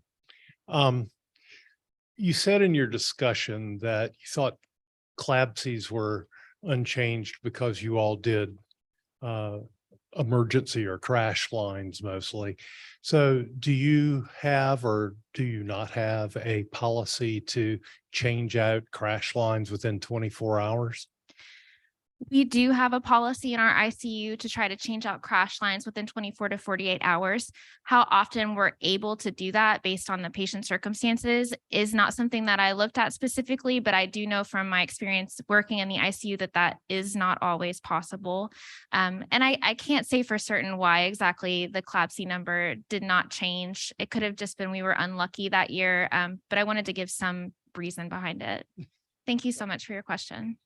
You said in your discussion that you thought CLABSIs were unchanged because you all did emergency or crash lines mostly. So do you have or do you not have a policy to change out crash lines within 24 hours? We do have a policy in our ICU to try to change out crash lines within 24 to 48 hours. How often we're able to do that based on the patient circumstances is not something that I looked at specifically, but I do know from my experience working in the ICU that that is not always possible. And I can't say for certain why exactly the CLABSI number did not change. It could have just been we were unlucky that year, but I wanted to give some reason behind it. Thank you so much for your question.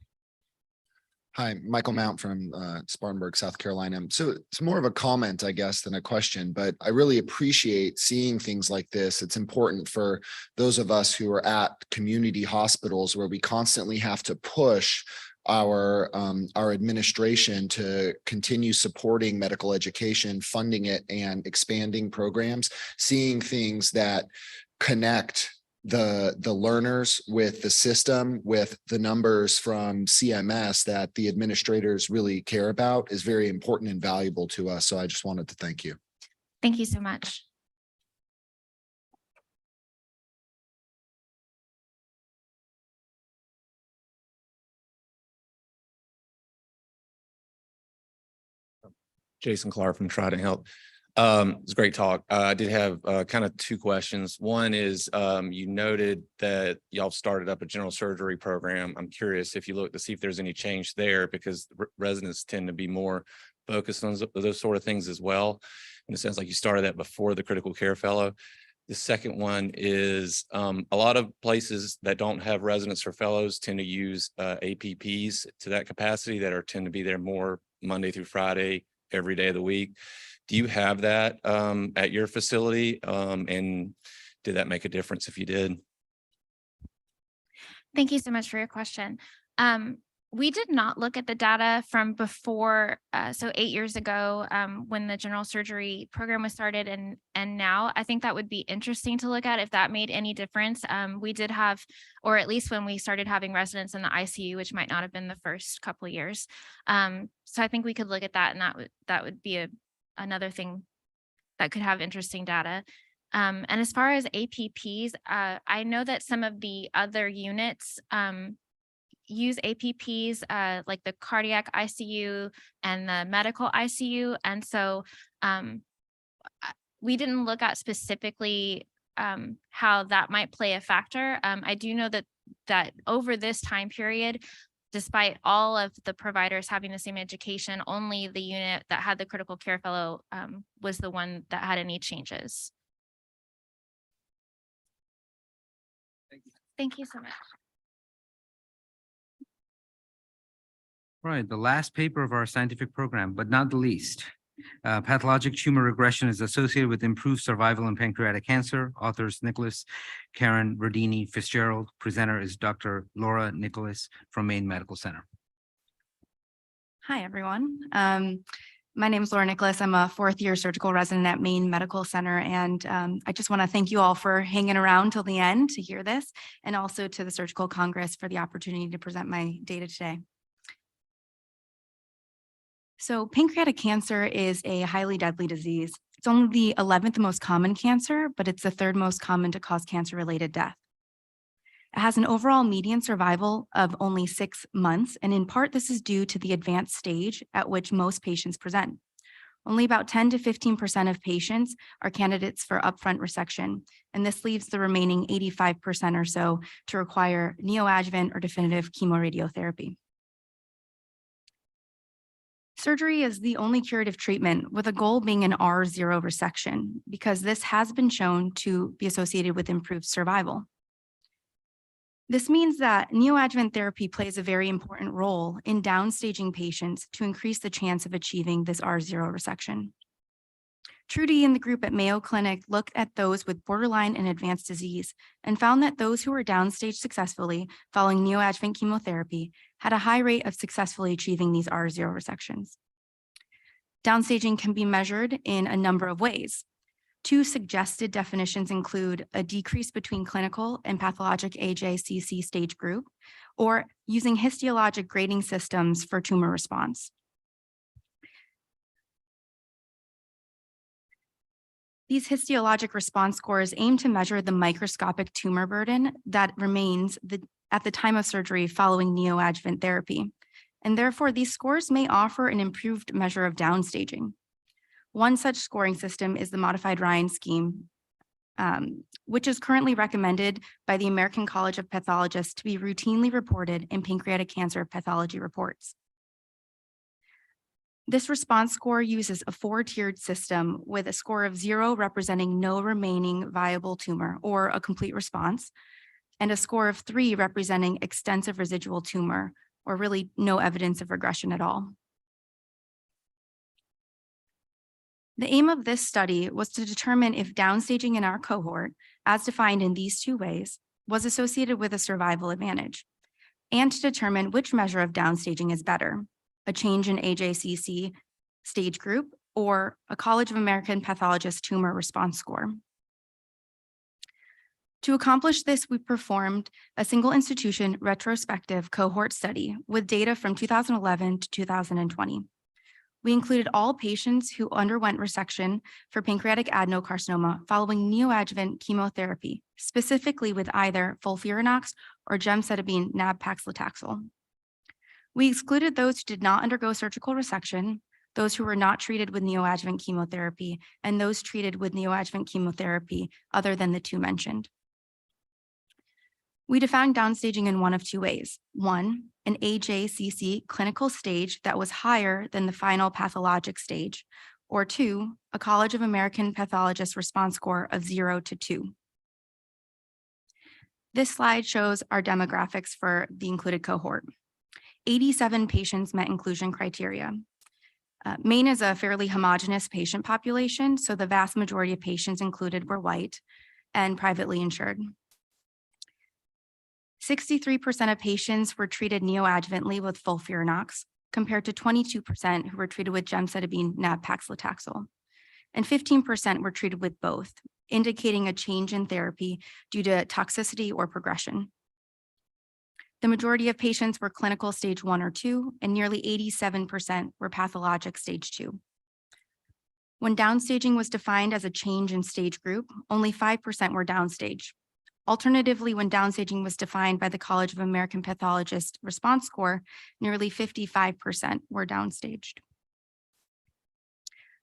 Hi, Michael Mount from Spartanburg, South Carolina. So it's more of a comment, I guess, than a question, but I really appreciate seeing things like this. It's important for those of us who are at community hospitals where we constantly have to push our administration to continue supporting medical education, funding it, and expanding programs, seeing things that connect the learners with the system, with the numbers from CMS that the administrators really care about is very important and valuable to us. So I just wanted to thank you. Thank you so much. Jason Clark from Trident Health. It's a great talk. I did have kind of two questions. One is you noted that y'all started up a general surgery program. I'm curious if you look to see if there's any change there, because residents tend to be more focused on those sort of things as well. And it sounds like you started that before the critical care fellow. The second one is a lot of places that don't have residents or fellows tend to use APPs to that capacity that tend to be there more Monday through Friday, every day of the week. Do you have that at your facility? And did that make a difference if you did? Thank you so much for your question. We did not look at the data from before, so 8 years ago, when the general surgery program was started, and now. I think that would be interesting to look at if that made any difference. We did have, or at least when we started having residents in the ICU, which might not have been the first couple of years. So I think we could look at that, and that would be another thing that could have interesting data. And as far as APPs, I know that some of the other units use APPs, like the cardiac ICU and the medical ICU. And so we didn't look at specifically how that might play a factor. I do know that over this time period, despite all of the providers having the same education, only the unit that had the critical care fellow was the one that had any changes. Thank you so much. Right, the last paper of our scientific program, but not the least. Pathologic tumor regression is associated with improved survival in pancreatic cancer. Authors Nicholas, Karen Rodini Fitzgerald. Presenter is Dr. Laura Nicholas from Maine Medical Center. Hi, everyone. My name is Laura Nicholas. I'm a fourth-year surgical resident at Maine Medical Center, and I just want to thank you all for hanging around till the end to hear this, and also to the Surgical Congress for the opportunity to present my data today. So pancreatic cancer is a highly deadly disease. It's only the 11th most common cancer, but it's the third most common to cause cancer-related death. It has an overall median survival of only 6 months, and in part, this is due to the advanced stage at which most patients present. Only about 10 to 15% of patients are candidates for upfront resection, and this leaves the remaining 85% or so to require neoadjuvant or definitive chemoradiotherapy. Surgery is the only curative treatment, with a goal being an R0 resection, because this has been shown to be associated with improved survival. This means that neoadjuvant therapy plays a very important role in downstaging patients to increase the chance of achieving this R0 resection. Trudy and the group at Mayo Clinic looked at those with borderline and advanced disease and found that those who were downstaged successfully following neoadjuvant chemotherapy had a high rate of successfully achieving these R0 resections. Downstaging can be measured in a number of ways. 2 suggested definitions include a decrease between clinical and pathologic AJCC stage group, or using histologic grading systems for tumor response. These histologic response scores aim to measure the microscopic tumor burden that remains at the time of surgery following neoadjuvant therapy. And therefore, these scores may offer an improved measure of downstaging. One such scoring system is the modified Ryan scheme, which is currently recommended by the American College of Pathologists to be routinely reported in pancreatic cancer pathology reports. This response score uses a 4-tiered system with a score of 0 representing no remaining viable tumor or a complete response, and a score of 3 representing extensive residual tumor or really no evidence of regression at all. The aim of this study was to determine if downstaging in our cohort, as defined in these two ways, was associated with a survival advantage, and to determine which measure of downstaging is better, a change in AJCC stage group or a College of American Pathologists tumor response score. To accomplish this, we performed a single institution retrospective cohort study with data from 2011 to 2020. We included all patients who underwent resection for pancreatic adenocarcinoma following neoadjuvant chemotherapy, specifically with either FOLFIRINOX or gemcitabine nab-paclitaxel. We excluded those who did not undergo surgical resection, those who were not treated with neoadjuvant chemotherapy, and those treated with neoadjuvant chemotherapy other than the two mentioned. We defined downstaging in one of two ways. One, an AJCC clinical stage that was higher than the final pathologic stage, or two, a College of American Pathologists response score of 0 to 2. This slide shows our demographics for the included cohort. 87 patients met inclusion criteria. Maine is a fairly homogeneous patient population, so the vast majority of patients included were white and privately insured. 63% of patients were treated neoadjuvantly with FOLFIRINOX, compared to 22% who were treated with gemcitabine nab-paclitaxel, and 15% were treated with both, indicating a change in therapy due to toxicity or progression. The majority of patients were clinical stage 1 or 2, and nearly 87% were pathologic stage 2. When downstaging was defined as a change in stage group, only 5% were downstage. Alternatively, when downstaging was defined by the College of American Pathologists response score, nearly 55% were downstaged.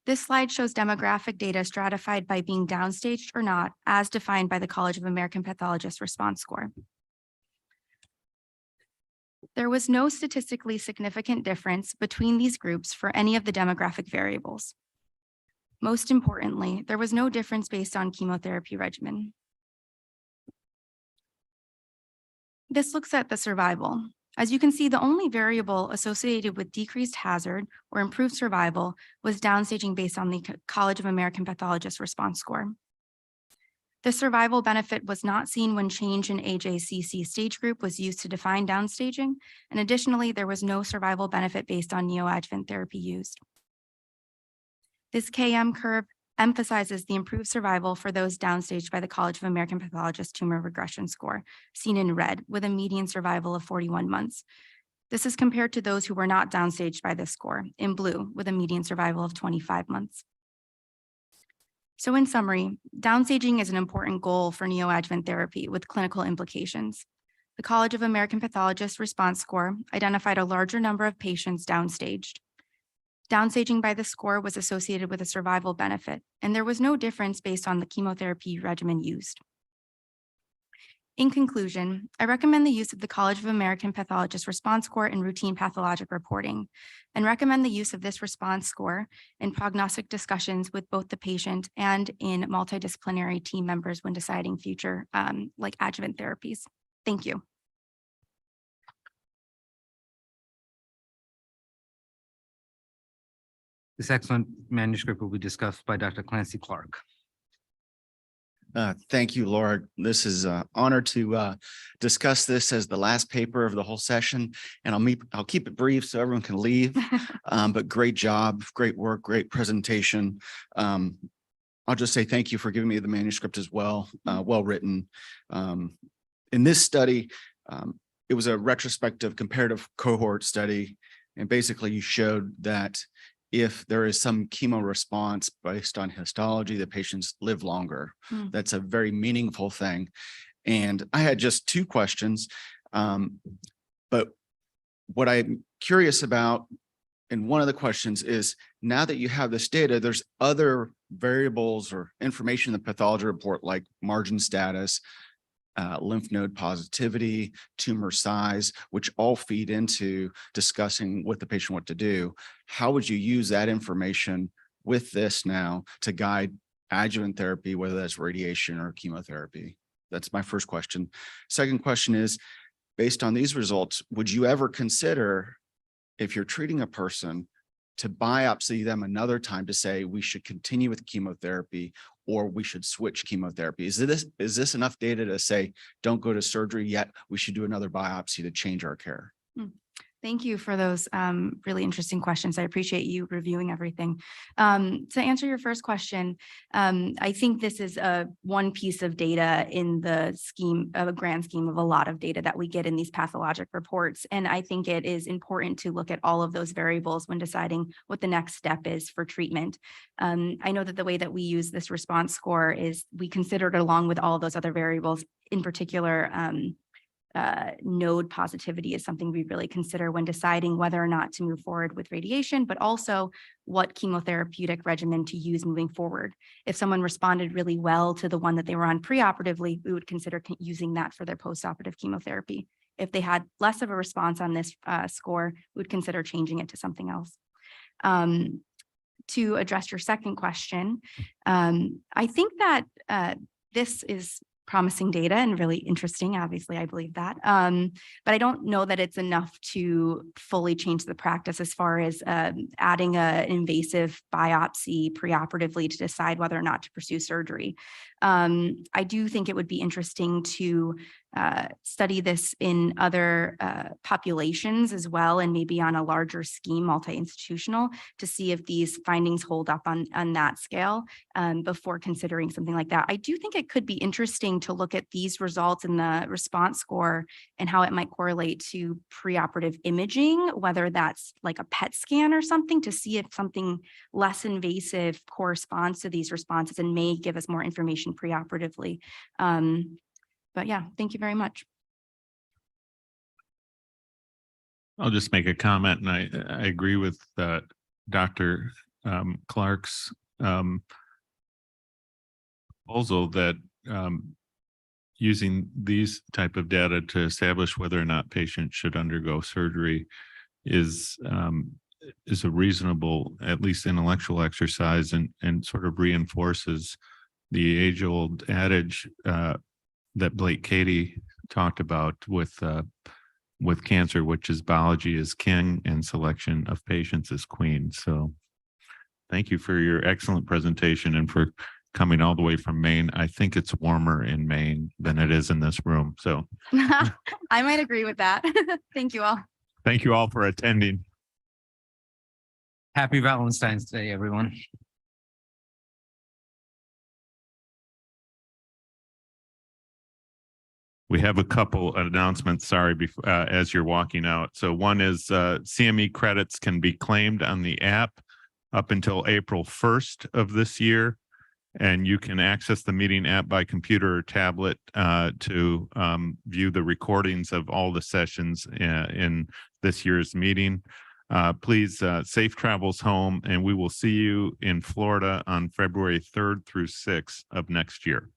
This slide shows demographic data stratified by being downstaged or not, as defined by the College of American Pathologists response score. There was no statistically significant difference between these groups for any of the demographic variables. Most importantly, there was no difference based on chemotherapy regimen. This looks at the survival. As you can see, the only variable associated with decreased hazard or improved survival was downstaging based on the College of American Pathologists response score. The survival benefit was not seen when change in AJCC stage group was used to define downstaging, and additionally, there was no survival benefit based on neoadjuvant therapy used. This KM curve emphasizes the improved survival for those downstaged by the College of American Pathologists tumor regression score, seen in red, with a median survival of 41 months. This is compared to those who were not downstaged by this score, in blue, with a median survival of 25 months. So in summary, downstaging is an important goal for neoadjuvant therapy with clinical implications. The College of American Pathologists response score identified a larger number of patients downstaged. Downstaging by the score was associated with a survival benefit, and there was no difference based on the chemotherapy regimen used. In conclusion, I recommend the use of the College of American Pathologists response score in routine pathologic reporting, and recommend the use of this response score in prognostic discussions with both the patient and in multidisciplinary team members when deciding future like adjuvant therapies. Thank you. This excellent manuscript will be discussed by Dr. Clancy Clark. Thank you, Laura. This is an honor to discuss this as the last paper of the whole session, and I'll keep it brief so everyone can leave. But great job, great work, great presentation. I'll just say thank you for giving me the manuscript as well, well written. In this study, it was a retrospective comparative cohort study, and basically you showed that if there is some chemo response based on histology, the patients live longer. That's a very meaningful thing. And I had just two questions, but what I'm curious about, and one of the questions is, now that you have this data, there's other variables or information in the pathology report like margin status, lymph node positivity, tumor size, which all feed into discussing with the patient what to do. How would you use that information with this now to guide adjuvant therapy, whether that's radiation or chemotherapy? That's my first question. Second question is, based on these results, would you ever consider, if you're treating a person, to biopsy them another time to say we should continue with chemotherapy or we should switch chemotherapy? Is this enough data to say, don't go to surgery yet, we should do another biopsy to change our care? Thank you for those really interesting questions. I appreciate you reviewing everything. To answer your first question, I think this is one piece of data in the scheme of a grand scheme of a lot of data that we get in these pathologic reports. And I think it is important to look at all of those variables when deciding what the next step is for treatment. I know that the way that we use this response score is we consider it along with all of those other variables, in particular, node positivity is something we really consider when deciding whether or not to move forward with radiation, but also what chemotherapeutic regimen to use moving forward. If someone responded really well to the one that they were on preoperatively, we would consider using that for their postoperative chemotherapy. If they had less of a response on this score, we would consider changing it to something else. To address your second question, I think that this is promising data and really interesting. Obviously, I believe that. But I don't know that it's enough to fully change the practice as far as adding an invasive biopsy preoperatively to decide whether or not to pursue surgery. I do think it would be interesting to study this in other populations as well, and maybe on a larger scheme, multi-institutional, to see if these findings hold up on that scale before considering something like that. I do think it could be interesting to look at these results in the response score and how it might correlate to preoperative imaging, whether that's like a PET scan or something, to see if something less invasive corresponds to these responses and may give us more information preoperatively. But yeah, thank you very much. I'll just make a comment, and I agree with Dr. Clark's proposal that using these type of data to establish whether or not patients should undergo surgery is a reasonable, at least intellectual exercise, and sort of reinforces the age-old adage that Blake Katie talked about with cancer, which is biology is king and selection of patients is queen. So thank you for your excellent presentation and for coming all the way from Maine. I think it's warmer in Maine than it is in this room. So I might agree with that. Thank you all. thank you all for attending. Happy Valentine's Day, everyone. We have a couple announcements, sorry, before, as you're walking out. So one is CME credits can be claimed on the app up until April 1st of this year. And you can access the meeting app by computer or tablet to view the recordings of all the sessions in this year's meeting. Please safe travels home, and we will see you in Florida on February 3rd through 6th of next year.